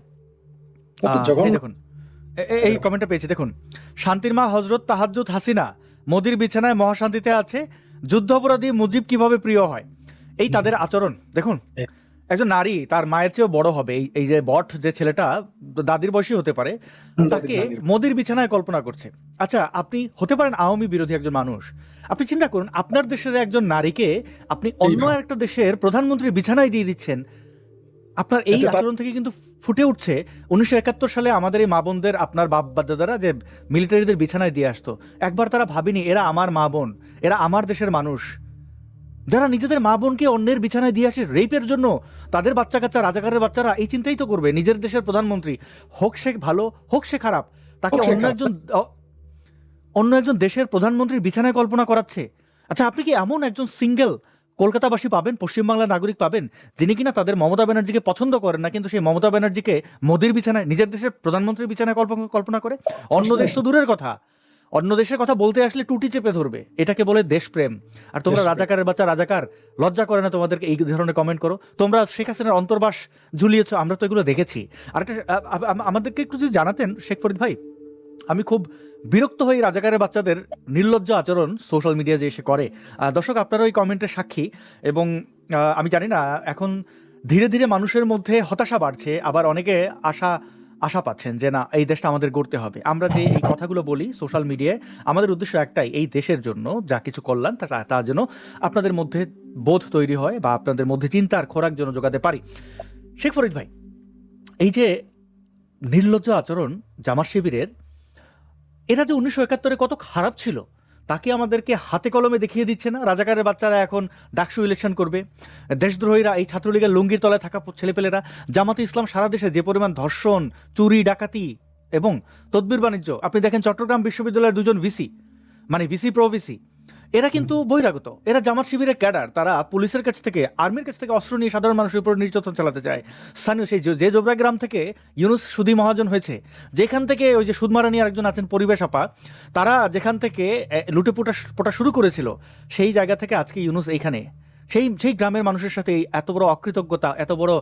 দেখুন এই কমেন্টটা পেয়েছি, দেখুন, শান্তির মা হজরত তাহাজ্জুদ হাসিনা মোদির বিছানায় মহাশান্তিতে আছে, যুদ্ধাপরাধী মুজিব কিভাবে প্রিয় হয়। এই তাদের আচরণ দেখুন। একজন নারী তার মায়ের চেয়েও বড় হবে, এই যে বট যে ছেলেটা দাদির বয়সী হতে পারে, তাকে মোদির বিছানায় কল্পনা করছে। আচ্ছা, আপনি হতে পারেন আওয়ামী বিরোধী একজন মানুষ, আপনি চিন্তা করুন আপনার দেশের একজন নারীকে আপনি অন্য একটা দেশের প্রধানমন্ত্রীর বিছানায় দিয়ে দিচ্ছেন। আপনার এই আচরণ থেকে কিন্তু ফুটে উঠছে 1971 সালে আমাদের এই মা বোনদের, আপনার বাপ দাদারা যে মিলিটারিদের বিছানায় দিয়ে আসতো, একবার তারা ভাবেনি এরা আমার মা বোন, এরা আমার দেশের মানুষ। যারা নিজেদের মা বোনকে অন্যের বিছানায় দিয়ে আসে রেপের জন্য, তাদের বাচ্চা কাচ্চা, রাজাকারের বাচ্চারা এই চিন্তাই তো করবে নিজের দেশের প্রধানমন্ত্রী হোক সে ভালো হোক সে খারাপ, তাকে হোক সে অন্য একজন দেশের প্রধানমন্ত্রীর বিছানায় কল্পনা করাচ্ছে। আচ্ছা, আপনি কি এমন একজন সিঙ্গেল কলকাতাবাসী পাবেন, পশ্চিমবাংলার নাগরিক পাবেন, যিনি কিনা তাদের মমতা ব্যানার্জিকে পছন্দ করেন না, কিন্তু সেই মমতা ব্যানার্জিকে মোদির বিছানায়, নিজের দেশের প্রধানমন্ত্রীর বিছানায় কল্পনা করে? অন্য দেশ তো দূরের কথা, অন্য দেশের কথা বলতে আসলে টুটি চেপে ধরবে। এটাকে বলে দেশপ্রেম। আর তোমরা দেশপ্রেম। রাজাকারের বাচ্চা রাজাকার, লজ্জা করে না তোমাদেরকে এই ধরনের কমেন্ট করো? তোমরা শেখ হাসিনার অন্তর্বাস ঝুলিয়েছো, আমরা তো এগুলো দেখেছি। আর একটা আমাদেরকে একটু যদি জানাতেন শেখ ফরিদ ভাই, আমি খুব বিরক্ত হই রাজাকারের বাচ্চাদের নির্লজ্জ আচরণ সোশ্যাল মিডিয়া যে এসে করে। দর্শক, আপনারা ওই কমেন্টের সাক্ষী। এবং আমি জানি না, এখন ধীরে ধীরে মানুষের মধ্যে হতাশা বাড়ছে, আবার অনেকে আশা পাচ্ছেন যে না, এই দেশটা আমাদের গড়তে হবে। আমরা যে এই কথাগুলো বলি সোশ্যাল মিডিয়ায়, আমাদের উদ্দেশ্য একটাই, এই দেশের জন্য যা কিছু করলাম তা যেন আপনাদের মধ্যে বোধ তৈরি হয় বা আপনাদের মধ্যে চিন্তার খোরাক যেন জোগাতে পারি। শেখ ফরিদ ভাই, এই যে নির্লজ্জ আচরণ জামাত শিবিরের, এরা যে 1971 কত খারাপ ছিল তাকে আমাদেরকে হাতে কলমে দেখিয়ে দিচ্ছে না? রাজাকারের বাচ্চারা এখন ডাকসু ইলেকশন করবে, দেশদ্রোহীরা, এই ছাত্রলীগের লুঙ্গির তলায় থাকা ছেলেপেলেরা, জামাতে ইসলাম সারা দেশে যে পরিমাণ ধর্ষণ, চুরি, ডাকাতি এবং তদবির বাণিজ্য, আপনি দেখেন চট্টগ্রাম বিশ্ববিদ্যালয়ের দুজন ভিসি, মানে ভিসি প্রো ভিসি, এরা কিন্তু বহিরাগত, এরা জামাত শিবিরের ক্যাডার। তারা পুলিশের কাছ থেকে, আর্মির কাছ থেকে অস্ত্র নিয়ে সাধারণ মানুষের উপর নির্যাতন চালাতে চায়। স্থানীয় সেই যে জোবরা গ্রাম থেকে ইউনুস সুদী মহাজন হয়েছে, যেখান থেকে ওই যে সুদমারানি আরেকজন আছেন পরিবেশ আপা, তারা যেখান থেকে লুটে পোটা শুরু করেছিল, সেই জায়গা থেকে আজকে ইউনুস এইখানে, সেই গ্রামের মানুষের সাথে এত বড় অকৃতজ্ঞতা, এত বড়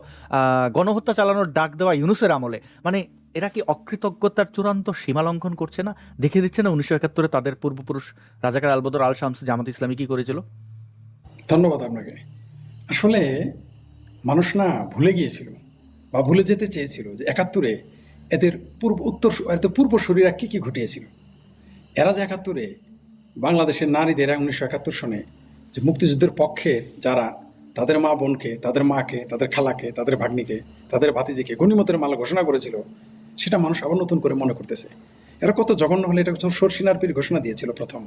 গণহত্যা চালানোর ডাক দেওয়া ইউনুসের আমলে, মানে এরা কি অকৃতজ্ঞতার চূড়ান্ত সীমা লঙ্ঘন করছে না? দেখিয়ে দিচ্ছে না 1971 তাদের পূর্বপুরুষ রাজাকার আলবদর আল শামস জামাত ইসলামী কি করেছিল? ধন্যবাদ আপনাকে। আসলে মানুষ না ভুলে গিয়েছিল বা ভুলে যেতে চেয়েছিল যে 71-এ এদের পূর্বসূরীরা কি কি ঘটিয়েছিল। এরা যে 71-এ বাংলাদেশের নারীদের 1971 সনে যে মুক্তিযুদ্ধের পক্ষে যারা তাদের মা বোনকে, তাদের মাকে, তাদের খালাকে, তাদের ভাগ্নিকে, তাদের ভাতিজিকে গণিমতের মালা ঘোষণা করেছিল, সেটা মানুষ আবার নতুন করে মনে করতেছে। এরা কত জঘন্য হলে, এটা সরসিনার পীর ঘোষণা দিয়েছিল প্রথম,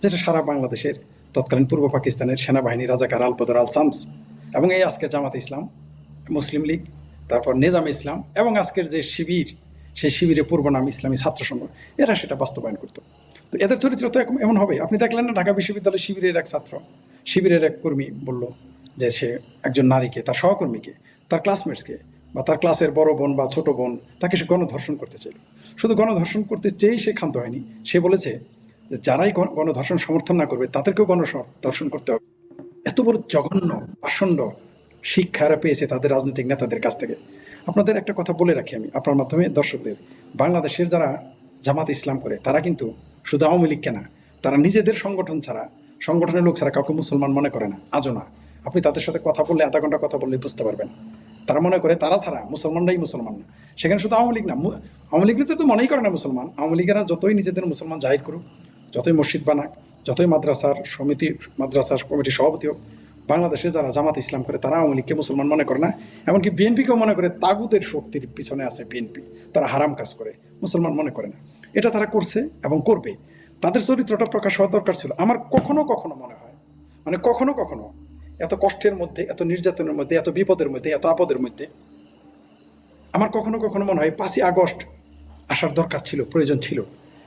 যেটা সারা বাংলাদেশের তৎকালীন পূর্ব পাকিস্তানের সেনাবাহিনী রাজাকার আলবদর আল শামস এবং এই আজকের জামাত ইসলাম, মুসলিম লীগ, তারপর নিজাম ইসলাম এবং আজকের যে শিবির, সেই শিবিরের পূর্ব নাম ইসলামী ছাত্র সংঘ, এরা সেটা বাস্তবায়ন করত। তো এদের চরিত্র তো এমন হবে। আপনি দেখলেন না, ঢাকা বিশ্ববিদ্যালয়ের শিবিরের এক ছাত্র, শিবিরের এক কর্মী বলল যে সে একজন নারীকে, তার সহকর্মীকে, তার ক্লাসমেটসকে বা তার ক্লাসের বড় বোন বা ছোট বোন, তাকে সে গণধর্ষণ করতে চাইল। শুধু গণধর্ষণ করতে চেয়েই সে ক্ষান্ত হয়নি, সে বলেছে যে যারাই গণধর্ষণ সমর্থন না করবে তাদেরকেও গণধর্ষণ করতে হবে। এত বড় জঘন্য পাষণ্ড শিক্ষারা পেয়েছে তাদের রাজনৈতিক নেতাদের কাছ থেকে। আপনাদের একটা কথা বলে রাখি আমি আপনার মাধ্যমে দর্শকদের, বাংলাদেশের যারা জামাত ইসলাম করে তারা কিন্তু শুধু আওয়ামী লীগকে না, তারা নিজেদের সংগঠন ছাড়া, সংগঠনের লোক ছাড়া কাউকে মুসলমান মনে করে না, আজও না। আপনি তাদের সাথে কথা বললে, আধা ঘন্টা কথা বললে বুঝতে পারবেন, তারা মনে করে তারা ছাড়া মুসলমানরাই মুসলমান না। সেখানে শুধু আওয়ামী লীগ না, আওয়ামী লীগ তো মনেই করে না মুসলমান। আওয়ামী লীগেরা যতই নিজেদের মুসলমান জাহির করুক, যতই মসজিদ বানাক, যতই মাদ্রাসার কমিটির সভাপতি হোক, বাংলাদেশে যারা জামাত ইসলাম করে তারা আওয়ামী লীগকে মুসলমান মনে করে না। এমনকি বিএনপিকেও মনে করে তাগুতের শক্তির পিছনে আছে বিএনপি, তারা হারাম কাজ করে, মুসলমান মনে করে না। এটা তারা করছে এবং করবে। তাদের চরিত্রটা প্রকাশ হওয়া দরকার ছিল। আমার কখনো কখনো মনে হয়, মানে কখনো কখনো এত কষ্টের মধ্যে, এত নির্যাতনের মধ্যে, এত বিপদের মধ্যে, এত আপদের মধ্যে আমার কখনো কখনো মনে হয় 5ই আগস্ট আসার দরকার ছিল, প্রয়োজন ছিল।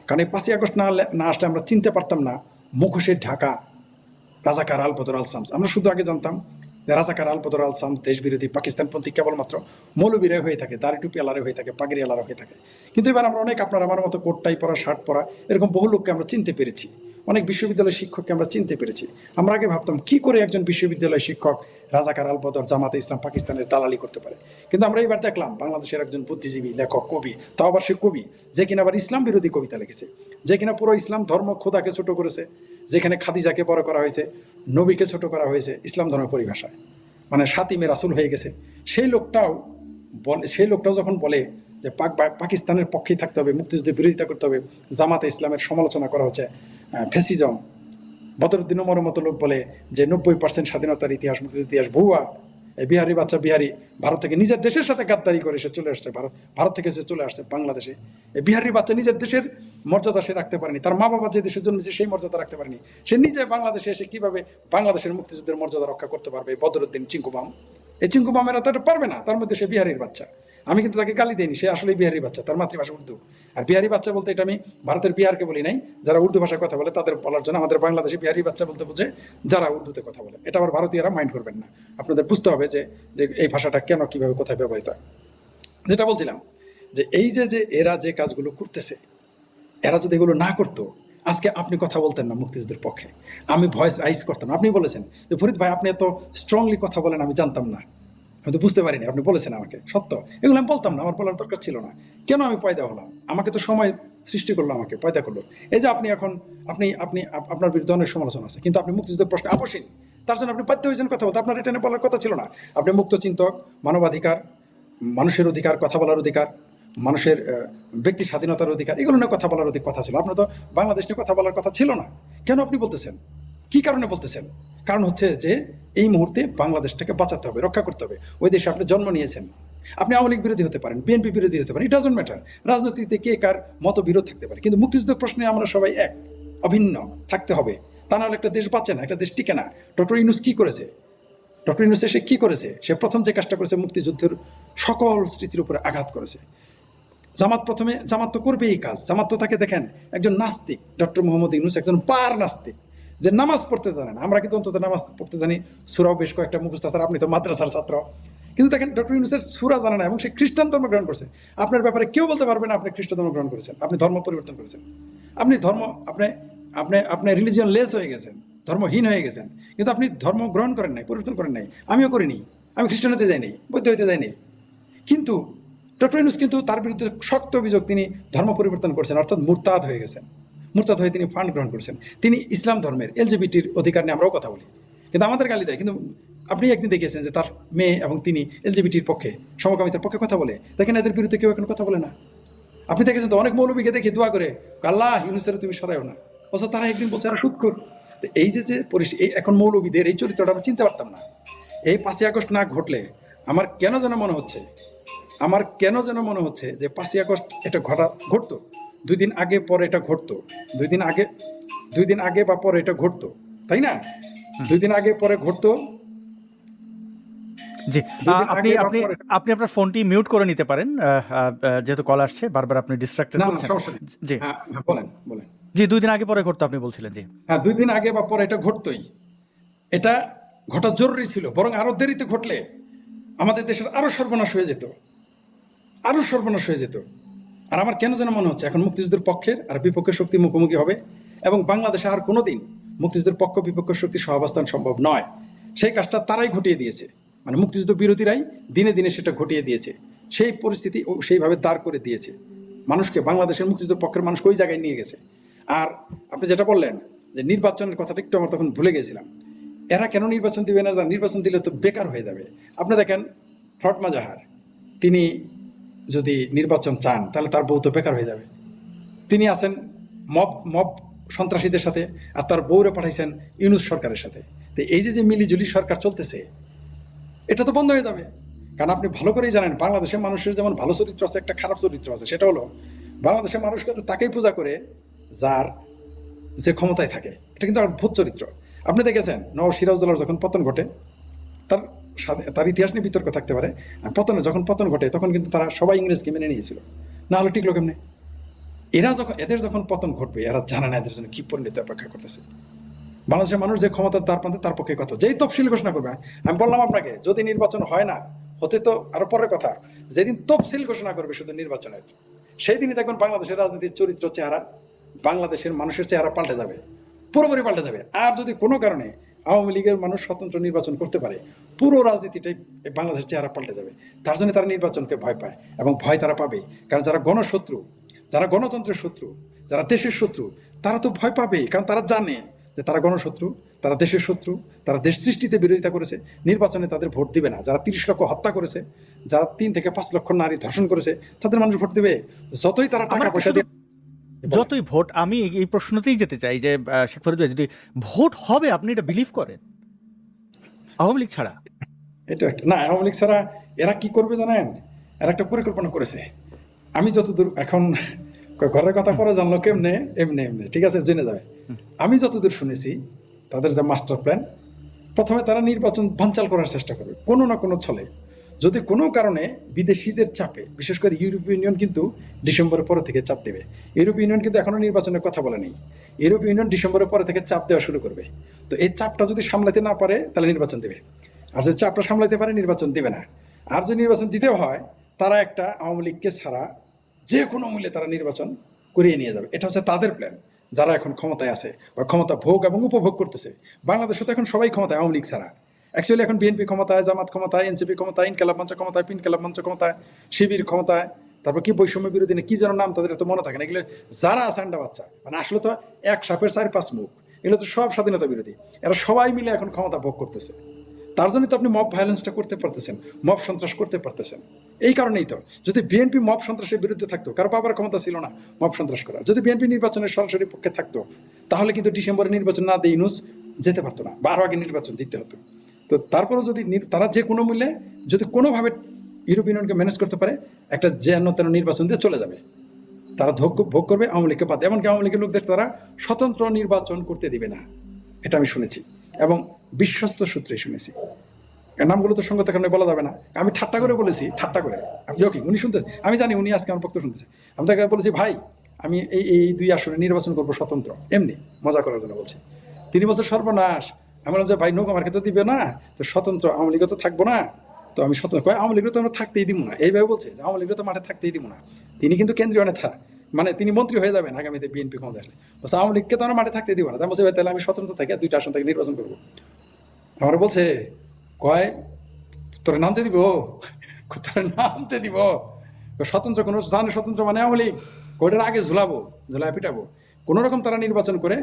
কারণ এই 5ই আগস্ট না আসলে আমরা চিনতে পারতাম না মুখোশের ঢাকা রাজাকার আলবদর আল শামস। আমরা শুধু আগে জানতাম যে রাজাকার আলবদর আল শামস দেশ বিরোধী, পাকিস্তানপন্থী কেবলমাত্র মৌলবীরাই হয়ে থাকে, দাড়ি টুপি আলারে হয়ে থাকে, পাগড়ি আলারা হয়ে থাকে। কিন্তু এবার আমরা অনেক, আপনার আমার মতো কোট টাই পরা, শার্ট পরা, এরকম বহু লোককে আমরা চিনতে পেরেছি। অনেক বিশ্ববিদ্যালয়ের শিক্ষককে আমরা চিনতে পেরেছি। আমরা আগে ভাবতাম কি করে একজন বিশ্ববিদ্যালয়ের শিক্ষক রাজাকার আলবদর, জামাতে ইসলাম, পাকিস্তানের দালালি করতে পারে। কিন্তু আমরা এবার দেখলাম বাংলাদেশের একজন বুদ্ধিজীবী, লেখক, কবি, তাও আবার সে কবি যে কিনা আবার ইসলাম বিরোধী কবিতা লিখেছে, যে কিনা পুরো ইসলাম ধর্ম খোদাকে ছোট করেছে, যেখানে খাদিজাকে বড় করা হয়েছে, নবীকে ছোট করা হয়েছে ইসলাম ধর্মের পরিভাষায়, মানে সাতিমে রাসুল হয়ে গেছে। সেই লোকটাও যখন বলে যে পাকিস্তানের পক্ষেই থাকতে হবে, মুক্তিযুদ্ধের বিরোধিতা করতে হবে, জামাতে ইসলামের সমালোচনা করা হচ্ছে ফ্যাসিজম। বদরুদ্দিন ওমরের মতো লোক বলে যে 90% স্বাধীনতার ইতিহাস, মুক্তিযুদ্ধের ইতিহাস ভুয়া। এই বিহারি বাচ্চা বিহারি ভারত থেকে নিজের দেশের সাথে গাদ্দারি করে সে চলে আসছে, ভারত থেকে সে চলে আসছে বাংলাদেশে। এই বিহারি বাচ্চা নিজের দেশের মর্যাদা সে রাখতে পারেনি, তার মা বাবা যে দেশে জন্মেছে সেই মর্যাদা রাখতে পারেনি, সে নিজে বাংলাদেশে এসে কিভাবে বাংলাদেশের মুক্তিযুদ্ধের মর্যাদা রক্ষা করতে পারবে? বদরুদ্দিন চিঙ্কুবাম, এই চিঙ্কুবামেরা তো এটা পারবে না, তার মধ্যে সে বিহারির বাচ্চা। আমি কিন্তু তাকে গালি দিইনি, সে আসলে বিহারি বাচ্চা, তার মাতৃভাষা উর্দু। আর বিহারি বাচ্চা বলতে এটা আমি ভারতের বিহারকে বলি নাই, যারা উর্দু ভাষায় কথা বলে তাদের বলার জন্য আমাদের বাংলাদেশে বিহারি বাচ্চা বলতে বোঝে যারা উর্দুতে কথা বলে। এটা আবার ভারতীয়রা মাইন্ড করবেন না, আপনাদের বুঝতে হবে যে যে এই ভাষাটা কেন কিভাবে কোথায় ব্যবহৃত হয়। যেটা বলছিলাম যে এই যে যে এরা যে কাজগুলো করতেছে, এরা যদি এগুলো না করতো আজকে আপনি কথা বলতেন না মুক্তিযুদ্ধের পক্ষে, আমি ভয়েস রাইজ করতাম। আপনি বলেছেন যে ফরিদ ভাই আপনি এত স্ট্রংলি কথা বলেন, আমি জানতাম না, আমি তো বুঝতে পারিনি, আপনি বলেছেন আমাকে, সত্য, এগুলো আমি বলতাম না, আমার বলার দরকার ছিল না। কেন আমি পয়দা হলাম? আমাকে তো সময় সৃষ্টি করলো, আমাকে পয়দা করলো। এই যে আপনি এখন আপনি আপনি আপনার বিরুদ্ধে অনেক সমালোচনা আছে, কিন্তু আপনি মুক্তিযুদ্ধের প্রশ্নে আপোষহীন, তার জন্য আপনি বাধ্য হয়েছেন কথা বলতে। আপনার এটা নিয়ে বলার কথা ছিল না। আপনি মুক্ত চিন্তক, মানবাধিকার, মানুষের অধিকার, কথা বলার অধিকার, মানুষের ব্যক্তি স্বাধীনতার অধিকার, এগুলো নিয়ে কথা বলার কথা ছিল। আপনার তো বাংলাদেশ নিয়ে কথা বলার কথা ছিল না। কেন আপনি বলতেছেন? কি কারণে বলতেছেন? কারণ হচ্ছে যে এই মুহূর্তে বাংলাদেশটাকে বাঁচাতে হবে, রক্ষা করতে হবে। ওই দেশে আপনি জন্ম নিয়েছেন, আপনি আওয়ামী লীগ বিরোধী হতে পারেন, বিএনপি বিরোধী হতে পারেন, ইট ডাজন্ট ম্যাটার, রাজনীতিতে কে কার মতবিরোধ থাকতে পারে, কিন্তু মুক্তিযুদ্ধের প্রশ্নে আমরা সবাই এক, অভিন্ন থাকতে হবে। তা নাহলে একটা দেশ বাঁচে না, একটা দেশ টিকে না। ডক্টর ইউনূস কি করেছে? ডক্টর ইউনূস সে কী করেছে? সে প্রথম যে কাজটা করেছে, মুক্তিযুদ্ধের সকল স্মৃতির উপরে আঘাত করেছে। জামাত তো করবে এই কাজ। জামাত তো তাকে দেখেন একজন নাস্তিক, ডক্টর মোহাম্মদ ইউনূস একজন পার নাস্তিক, যে নামাজ পড়তে জানেন। আমরা কিন্তু অন্তত নামাজ পড়তে জানি, সূরাও বেশ কয়েকটা মুখস্থ আছে, আপনি তো মাদ্রাসার ছাত্র, কিন্তু দেখেন ডক্টর ইউনূসের সূরা জানে না এবং সে খ্রিস্টান ধর্ম গ্রহণ করেছে। আপনার ব্যাপারে কেউ বলতে পারবে না আপনি খ্রিস্ট ধর্ম গ্রহণ করেছেন, আপনি ধর্ম পরিবর্তন করেছেন, আপনি ধর্ম আপনি আপনি আপনি রিলিজিয়ন লেস হয়ে গেছেন, ধর্মহীন হয়ে গেছেন, কিন্তু আপনি ধর্ম গ্রহণ করেন নাই, পরিবর্তন করেন নাই। আমিও করিনি, আমি খ্রিস্টান হতে যাইনি, বৌদ্ধ হতে যাইনি। কিন্তু ডক্টর ইউনূস কিন্তু তার বিরুদ্ধে শক্ত অভিযোগ, তিনি ধর্ম পরিবর্তন করছেন, অর্থাৎ মুরতাদ হয়ে গেছেন। মুরতাদ হয়ে তিনি ফান্ড গ্রহণ করেছেন। তিনি ইসলাম ধর্মের এলজিবিটির অধিকার নিয়ে আমরাও কথা বলি, কিন্তু আমাদের গালি দেয়। কিন্তু আপনি একদিন দেখিয়েছেন যে তার মেয়ে এবং তিনি এলজিবিটির পক্ষে, সমকামিতার পক্ষে কথা বলে। দেখেন এদের বিরুদ্ধে কেউ এখন কথা বলে না। আপনি দেখেছেন তো অনেক মৌলবীকে দেখে দোয়া করে, আল্লাহ ইউনূসের তুমি সরাইও না, অথচ তারা একদিন বলছে আর সুদ কর। এই যে যে পরিস্থিতি, এখন মৌলবীদের এই চরিত্রটা আমরা চিনতে পারতাম না। এই 5ই আগস্ট না ঘটলে আমার কেন যেন মনে হচ্ছে যে 5ই আগস্ট এটা ঘটতো 2 দিন আগে পরে, এটা ঘটতো 2 দিন আগে বা পরে এটা ঘটতো, তাই না? 2 দিন আগে পরে ঘটতো। জি, আপনি আপনার ফোনটি মিউট করে নিতে পারেন, যেহেতু কল আসছে বারবার, আপনি ডিস্ট্রাক্টেড হচ্ছেন। জি বলেন। জি, 2 দিন আগে পরে ঘটতো আপনি বলছিলেন। জি হ্যাঁ, 2 দিন আগে বা পরে এটা ঘটতোই। এটা ঘটা জরুরি ছিল, বরং আরো দেরিতে ঘটলে আমাদের দেশের আরো সর্বনাশ হয়ে যেত। আর আমার কেন যেন মনে হচ্ছে এখন মুক্তিযুদ্ধের পক্ষের আর বিপক্ষের শক্তি মুখোমুখি হবে, এবং বাংলাদেশে আর কোনোদিন মুক্তিযুদ্ধের পক্ষ বিপক্ষের শক্তি সহাবস্থান সম্ভব নয়। সেই কাজটা তারাই ঘটিয়ে দিয়েছে, মানে মুক্তিযুদ্ধ বিরোধীরাই দিনে দিনে সেটা ঘটিয়ে দিয়েছে। সেই পরিস্থিতি সেইভাবে দাঁড় করে দিয়েছে মানুষকে, বাংলাদেশের মুক্তিযুদ্ধের পক্ষের মানুষকে ওই জায়গায় নিয়ে গেছে। আর আপনি যেটা বললেন যে নির্বাচনের কথাটা একটু আমরা তখন ভুলে গেছিলাম। এরা কেন নির্বাচন দিবে না? নির্বাচন দিলে তো বেকার হয়ে যাবে। আপনি দেখেন ফটমা জাহার, তিনি যদি নির্বাচন চান তাহলে তার বউ তো বেকার হয়ে যাবে। তিনি আছেন মব সন্ত্রাসীদের সাথে, আর তার বউরে পাঠাইছেন ইউনূস সরকারের সাথে। তো এই যে মিলিজুলি সরকার চলতেছে, এটা তো বন্ধ হয়ে যাবে। কারণ আপনি ভালো করেই জানেন বাংলাদেশের মানুষের যেমন ভালো চরিত্র আছে, একটা খারাপ চরিত্র আছে। সেটা হলো বাংলাদেশের মানুষ কিন্তু তাকেই পূজা করে যে ক্ষমতায় থাকে। এটা কিন্তু অদ্ভুত চরিত্র। আপনি দেখেছেন নওয়াব সিরাজউদ্দৌলার যখন পতন ঘটে, তার ইতিহাস নিয়ে বিতর্ক থাকতে পারে, যখন পতন ঘটে তখন কিন্তু তারা সবাই ইংরেজকে মেনে নিয়েছিল, না হলে টিকলো কেমনে? এদের যখন পতন ঘটবে, এরা জানে না এদের জন্য কি পরিণতি অপেক্ষা করতেছে। বাংলাদেশের মানুষ যে ক্ষমতার দ্বার প্রান্তে, তার পক্ষে কথা। যেই তফসিল ঘোষণা করবে, আমি বললাম আপনাকে, যদি নির্বাচন হয় না, হতে তো আরো পরের কথা, যেদিন তফসিল ঘোষণা করবে শুধু নির্বাচনের, সেই দিনই দেখবেন বাংলাদেশের রাজনীতির চরিত্র, চেহারা, বাংলাদেশের মানুষের চেহারা পাল্টে যাবে, পুরোপুরি পাল্টে যাবে। আর যদি কোনো কারণে আওয়ামী লীগের মানুষ স্বতন্ত্র নির্বাচন করতে পারে, পুরো রাজনীতিটাই বাংলাদেশের চেহারা পাল্টে যাবে। তার জন্য তারা নির্বাচনকে ভয় পায়, এবং ভয় তারা পাবেই। কারণ যারা গণশত্রু, যারা গণতন্ত্রের শত্রু, যারা দেশের শত্রু, তারা তো ভয় পাবেই। কারণ তারা জানে যে তারা গণশত্রু, তারা দেশের শত্রু, তারা দেশ সৃষ্টিতে বিরোধিতা করেছে, নির্বাচনে তাদের ভোট দিবে না। যারা 30 লক্ষ হত্যা করেছে, যারা 3 থেকে 5 লক্ষ নারী ধর্ষণ করেছে, তাদের মানুষ ভোট দেবে। যতই তারা টাকা পয়সা দিয়ে, যতই ভোট, আমি এই প্রশ্নতেই যেতে চাই যে শেখ ফরিদ ভাই, যদি ভোট হবে আপনি এটা বিলিভ করেন আওয়ামী লীগ ছাড়া? এটা না, আওয়ামী লীগ ছাড়া এরা কি করবে জানেন? এরা একটা পরিকল্পনা করেছে। আমি যতদূর এখন ঘরের কথা পরে জানলো কেমনে, এমনি এমনি, ঠিক আছে, জেনে যাবে। আমি যতদূর শুনেছি তাদের যে মাস্টার প্ল্যান, প্রথমে তারা নির্বাচন বানচাল করার চেষ্টা করবে কোনো না কোনো ছলে। যদি কোনো কারণে বিদেশিদের চাপে, বিশেষ করে ইউরোপীয় ইউনিয়ন কিন্তু ডিসেম্বরের পরে থেকে চাপ দেবে। ইউরোপীয় ইউনিয়ন কিন্তু এখনো নির্বাচনের কথা বলে নেই। ইউরোপীয় ইউনিয়ন ডিসেম্বরের পরে থেকে চাপ দেওয়া শুরু করবে। তো এই চাপটা যদি সামলাতে না পারে তাহলে নির্বাচন দেবে, আর যদি চাপটা সামলাতে পারে নির্বাচন দেবে না। আর যদি নির্বাচন দিতেও হয়, তারা একটা আওয়ামী লীগকে ছাড়া যে কোনো মূল্যে তারা নির্বাচন করিয়ে নিয়ে যাবে। এটা হচ্ছে তাদের প্ল্যান, যারা এখন ক্ষমতায় আছে বা ক্ষমতা ভোগ এবং উপভোগ করতেছে। বাংলাদেশে তো এখন সবাই ক্ষমতায়, আওয়ামী লীগ ছাড়া। অ্যাকচুয়ালি এখন বিএনপি ক্ষমতায়, জামাত ক্ষমতায়, এনসিপি ক্ষমতায়, ইনকালাব মঞ্চ ক্ষমতায়, পিনকালাব মঞ্চ ক্ষমতায়, শিবির ক্ষমতায়, তারপর কি বৈষম্য বিরোধী কি যেন নাম তাদের তো মনে থাকে না। এগুলো যারা আছে আন্ডা বাচ্চা, মানে আসলে তো এক সাপের 4-5 মুখ। এগুলো তো সব স্বাধীনতা বিরোধী। এরা সবাই মিলে এখন ক্ষমতা ভোগ করতেছে। তার জন্যই তো আপনি মব ভায়োলেন্সটা করতে পারতেছেন, মব সন্ত্রাস করতে পারতেছেন। এই কারণেই তো, যদি বিএনপি মব সন্ত্রাসের বিরুদ্ধে থাকতো, কারো বাবার ক্ষমতা ছিল না মব সন্ত্রাস করা, যদি বিএনপি নির্বাচনের সরাসরি পক্ষে থাকতো, তাহলে কিন্তু ডিসেম্বরে নির্বাচন না দিয়ে ইউনূস যেতে পারতো না, বা আরও আগে নির্বাচন দিতে হতো। তো তারপরেও যদি তারা যে কোনো মূল্যে যদি কোনোভাবে ইউরোপ ইউনিয়নকে ম্যানেজ করতে পারে, একটা যেন তেন নির্বাচন দিয়ে চলে যাবে। তারা ভোগ করবে আওয়ামী লীগকে বাদ। এমনকি আওয়ামী লীগের লোকদের তারা স্বতন্ত্র নির্বাচন করতে দিবে না, এটা আমি শুনেছি এবং বিশ্বস্ত সূত্রে শুনেছি। নামগুলো তো সঙ্গত কারণে বলা যাবে না। আমি ঠাট্টা করে বলেছি, ঠাট্টা করে, আপনি জোকিং, উনি শুনতে, আমি জানি উনি আজকে আমার বক্তব্য শুনতেছে। আমি তাকে বলেছি, ভাই আমি এই 2 আসনে নির্বাচন করবো স্বতন্ত্র, এমনি মজা করার জন্য বলছি। 3 বছর সর্বনাশ। আমি বললাম যে ভাই, নৌকা আমাকে তো দিবে না, তো স্বতন্ত্র আওয়ামী লীগও তো থাকবো না, তো আমি স্বতন্ত্র কয়, আওয়ামী লীগও তো আমরা থাকতেই দিব না, এইভাবে বলছে যে আওয়ামী লীগও তো মাঠে থাকতেই দিব না। তিনি কিন্তু কেন্দ্রীয় নেতা, মানে তিনি মন্ত্রী হয়ে যাবেন আগামীতে বিএনপি ক্ষমতা আসলে। বলছে আওয়ামী লীগকে তো আমরা মাঠে থাকতে দিব না। তাই বলছে ভাই তাহলে আমি স্বতন্ত্র থেকে 2টা আসন থেকে নির্বাচন করবো। আমার বলছে, কয় তোর নামতে দিব, তোর নামতে দিব, স্বতন্ত্র কোনো জানে, স্বতন্ত্র মানে আওয়ামী লীগ, কোটার আগে ঝুলাবো, ঝুলায় পিটাবো। কোনো রকম তারা নির্বাচন করে,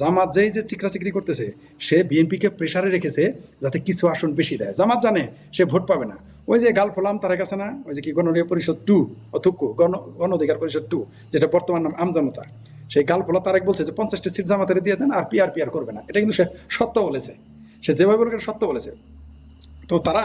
জামাত যেই যে চিকরাচিকরি করতেছে, সে বিএনপিকে প্রেসারে রেখেছে যাতে কিছু আসন বেশি দেয়। জামাত জানে সে ভোট পাবে না। ওই যে গাল ফোলাম তার কাছে না, ওই যে কি গণঅধিকার পরিষদ 2 অথুক্কু গণ অধিকার পরিষদ 2, যেটা বর্তমান নাম আমজনতা, সেই গাল ফোলা তারেক বলছে যে 50টা সিট জামাতের দিয়ে দেন, আর পিআর করবে না। এটা কিন্তু সে সত্য বলেছে, সে যেভাবে বলে সত্য বলেছে। তো তারা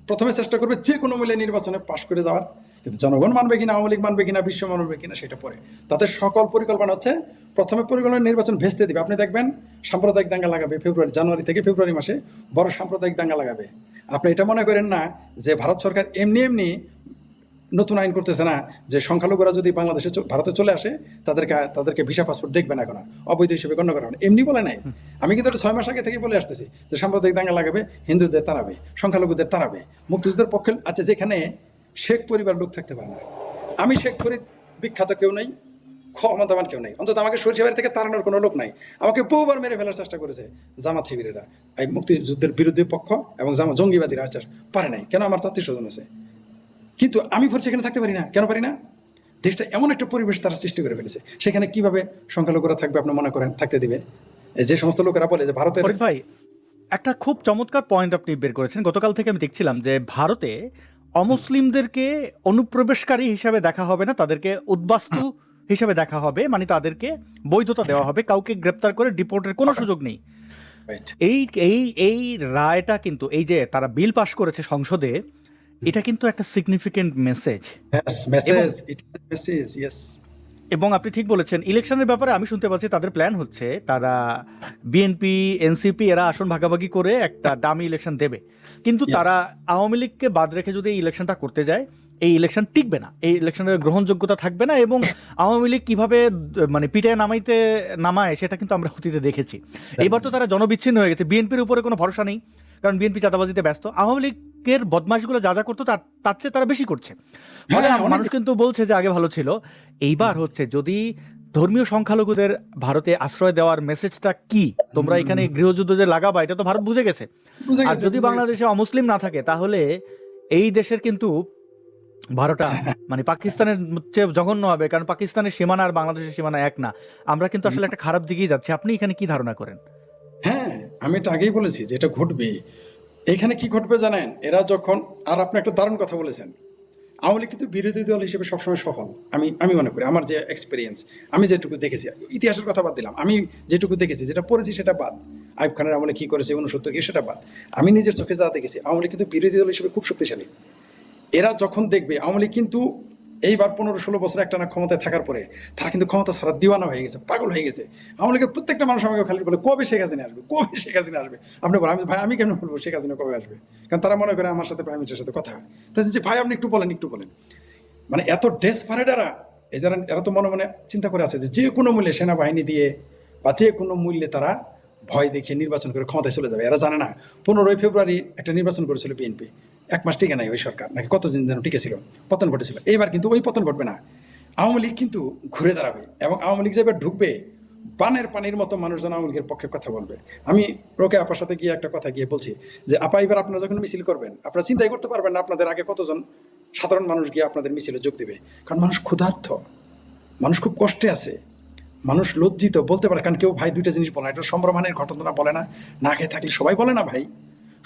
প্রথমে চেষ্টা করবে যে কোনো মূল্যে নির্বাচনে পাশ করে যাওয়ার, কিন্তু জনগণ মানবে কিনা, আওয়ামী লীগ মানবে কিনা, বিশ্ব মানবে কিনা, সেটা পরে। তাদের সকল পরিকল্পনা হচ্ছে প্রথমে পরিকল্পনা নির্বাচন ভেস্তে দিবে। আপনি দেখবেন সাম্প্রদায়িক দাঙ্গা লাগাবে জানুয়ারি থেকে ফেব্রুয়ারি মাসে, বড় সাম্প্রদায়িক দাঙ্গা লাগাবে। আপনি এটা মনে করেন না যে ভারত সরকার এমনি নতুন আইন করতেছে না, যে সংখ্যালঘুরা যদি বাংলাদেশে ভারতে চলে আসে তাদেরকে ভিসা পাসপোর্ট দেখবে না, এখন আর অবৈধ হিসেবে গণ্য করা হবে, এমনি বলে নাই। আমি কিন্তু 6 মাস আগে থেকে বলে আসতেছি যে সাম্প্রদায়িক দাঙ্গা লাগাবে, হিন্দুদের তাড়াবে, সংখ্যালঘুদের তাড়াবে, মুক্তিযুদ্ধের পক্ষে আছে যেখানে শেখ পরিবার লোক থাকতে পারে না। আমি শেখ ফরিদ বিখ্যাত কেউ নেই, ক্ষমতাবান কেউ নেই, অন্তত আমাকে সরিষাবাড়ি থেকে তাড়ানোর কোনো লোক নাই। আমাকে বহুবার মেরে ফেলার চেষ্টা করেছে জামাত শিবিরেরা, এই মুক্তিযুদ্ধের বিরুদ্ধে পক্ষ এবং জঙ্গিবাদীরা পারে নাই। কেন? আমার আত্মীয় স্বজন আছে, কিন্তু আমি সেখানে থাকতে পারি না। কেন পারি না? দেশটা এমন একটা পরিবেশ তারা সৃষ্টি করে ফেলেছে, সেখানে কিভাবে সংখ্যালঘুরা থাকবে আপনি মনে করেন থাকতে দিবে? যে সমস্ত লোকেরা বলে যে ভারতের, ফরিদ ভাই, একটা খুব চমৎকার পয়েন্ট আপনি বের করেছেন। গতকাল থেকে আমি দেখছিলাম যে ভারতে অমুসলিমদেরকে অনুপ্রবেশকারী হিসাবে দেখা হবে না, তাদেরকে উদ্বাস্তু হিসাবে দেখা হবে, মানে তাদেরকে বৈধতা দেওয়া হবে, কাউকে গ্রেপ্তার করে ডিপোর্টের কোনো সুযোগ নেই। এই এই এই রায়টা কিন্তু, এই যে তারা বিল পাশ করেছে সংসদে, এটা কিন্তু একটা সিগনিফিকেন্ট মেসেজ। এবং আপনি ঠিক বলেছেন, ইলেকশনের ব্যাপারে আমি শুনতে পাচ্ছি তাদের প্ল্যান হচ্ছে তারা বিএনপি, এনসিপি এরা আসন ভাগাভাগি করে একটা ডামি ইলেকশন দেবে, কিন্তু তারা আওয়ামী লীগকে বাদ রেখে যদি এই ইলেকশনটা করতে যায়, এই ইলেকশন টিকবে না, এই ইলেকশনের গ্রহণযোগ্যতা থাকবে না। এবং আওয়ামী লীগ কীভাবে মানে পিটায় নামায় সেটা কিন্তু আমরা অতীতে দেখেছি। এইবার তো তারা জনবিচ্ছিন্ন হয়ে গেছে, বিএনপির উপরে কোনো ভরসা নেই, কারণ বিএনপি চাঁদাবাজিতে ব্যস্ত। আওয়ামী লীগের বদমাশগুলো যা করতো তার চেয়ে তারা বেশি করছে। ফলে মানুষ কিন্তু বলছে যে আগে ভালো ছিল। এইবার হচ্ছে যদি ধর্মীয় সংখ্যালঘুদের ভারতে আশ্রয় দেওয়ার মেসেজটা কি, তোমরা এখানে গৃহযুদ্ধ যে লাগাবা, এটা তো ভারত বুঝে গেছে। আর যদি বাংলাদেশে অমুসলিম না থাকে, তাহলে এই দেশের কিন্তু ভারতটা মানে পাকিস্তানের চেয়ে জঘন্য হবে, কারণ পাকিস্তানের সীমানা আর বাংলাদেশের সীমানা এক না। আমরা কিন্তু আসলে একটা খারাপ দিকেই যাচ্ছি। আপনি এখানে কি ধারণা করেন? হ্যাঁ, আমি এটা আগেই বলেছি যে এটা ঘটবে। এখানে কি ঘটবে জানেন? এরা যখন, আর আপনি একটা দারুণ কথা বলেছেন, আওয়ামী লীগ কিন্তু বিরোধী দল হিসেবে সবসময় সফল। আমি মনে করি, আমার যে এক্সপিরিয়েন্স, আমি যেটুকু দেখেছি, ইতিহাসের কথা বাদ দিলাম, আমি যেটুকু দেখেছি, যেটা পড়েছি সেটা বাদ, আইয়ুব খানের আমলে কি করেছে 69 কি সেটা বাদ, আমি নিজের চোখে যা দেখেছি, আওয়ামী লীগ কিন্তু বিরোধী দল হিসেবে খুব শক্তিশালী। এরা যখন দেখবে আওয়ামী লীগ কিন্তু এইবার 15-16 বছর একটানা ক্ষমতায় থাকার পরে তারা কিন্তু ক্ষমতা ছাড়া দিওয়ানা হয়ে গেছে, পাগল হয়ে গেছে। আওয়ামী লীগের প্রত্যেকটা মানুষ আমাকে খালি বলে কবে শেখ হাসিনা আসবে, কবে শেখ হাসিনা আসবে। আপনি বলেন, আমি ভাই আমি কেন বলবো শেখ হাসিনা কবে আসবে, কারণ তারা মনে করে আমার সাথে প্রাইম মিনিস্টারের সাথে কথা হয়। তাই যে ভাই আপনি একটু বলেন, একটু বলেন। মানে এত ডেসপারেট এরা তো মনে মনে চিন্তা করে আছে যে কোনো মূল্যে সেনাবাহিনী দিয়ে বা যে কোনো মূল্যে তারা ভয় দেখিয়ে নির্বাচন করে ক্ষমতায় চলে যাবে। এরা জানে না 15ই ফেব্রুয়ারি একটা নির্বাচন করেছিল বিএনপি, 1 মাস টিকে নাই ওই সরকার, নাকি কতদিন যেন টিকে ছিল, পতন ঘটেছিল। এইবার কিন্তু ওই পতন ঘটবে না, আওয়ামী লীগ কিন্তু ঘুরে দাঁড়াবে এবং আওয়ামী লীগ যেবার ঢুকবে পানির মতো মানুষজন আওয়ামী লীগের পক্ষে কথা বলবে। আমি রোকে আপার সাথে গিয়ে একটা কথা গিয়ে বলছি যে আপা এবার আপনারা যখন মিছিল করবেন আপনারা চিন্তাই করতে পারবেন না আপনাদের আগে কতজন সাধারণ মানুষ গিয়ে আপনাদের মিছিলে যোগ দেবে। কারণ মানুষ ক্ষুধার্ত, মানুষ খুব কষ্টে আছে, মানুষ লজ্জিত, বলতে পারে। কারণ কেউ ভাই দুইটা জিনিস বলে না, এটা সম্ভ্রমানের ঘটনা বলে না, না খেয়ে থাকলে সবাই বলে না ভাই,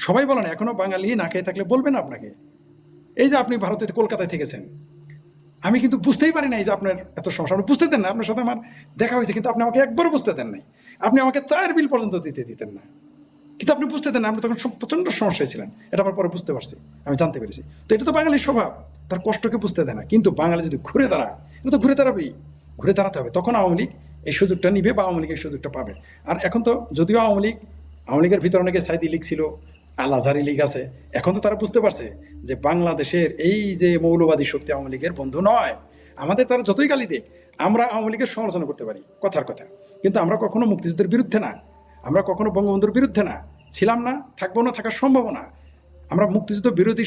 সবাই বলে না। এখনো বাঙালি না খেয়ে থাকলে বলবে না আপনাকে। এই যে আপনি ভারতে কলকাতায় থেকেছেন, আমি কিন্তু বুঝতেই পারি নাই যে আপনার এত সমস্যা, আপনি বুঝতে দেন না। আপনার সাথে আমার দেখা হয়েছে কিন্তু আপনি আমাকে একবারও বুঝতে দেন নাই, আপনি আমাকে চায়ের বিল পর্যন্ত দিতেন না, কিন্তু আপনি বুঝতে দেন না। আপনি তখন প্রচণ্ড সমস্যায় ছিলেন, এটা আমার পরে বুঝতে পারছি, আমি জানতে পেরেছি। তো এটা তো বাঙালির স্বভাব, তার কষ্টকে বুঝতে দেয় না। কিন্তু বাঙালি যদি ঘুরে দাঁড়ায়, এটা তো ঘুরে দাঁড়াবেই, ঘুরে দাঁড়াতে হবে। তখন আওয়ামী লীগ এই সুযোগটা নিবে বা আওয়ামী লীগ এই সুযোগটা পাবে। আর এখন তো যদিও আওয়ামী লীগের ভিতরে অনেকে সাইদি লীগ ছিল, আল আজহারি লীগ আছে, এখন তো তারা বুঝতে পারছে যে বাংলাদেশের এই যে মৌলবাদী শক্তি আওয়ামী লীগের বন্ধু নয়। আমাদের তারা যতই গালি দেখ, আমরা আওয়ামী লীগের সমালোচনা করতে পারি কথার কথা, কিন্তু আমরা কখনো মুক্তিযুদ্ধের বিরুদ্ধে না, আমরা কখনো বঙ্গবন্ধুর বিরুদ্ধে না, ছিলাম না, থাকবো না, থাকার সম্ভাবনা। আমরা মুক্তিযুদ্ধ বিরোধী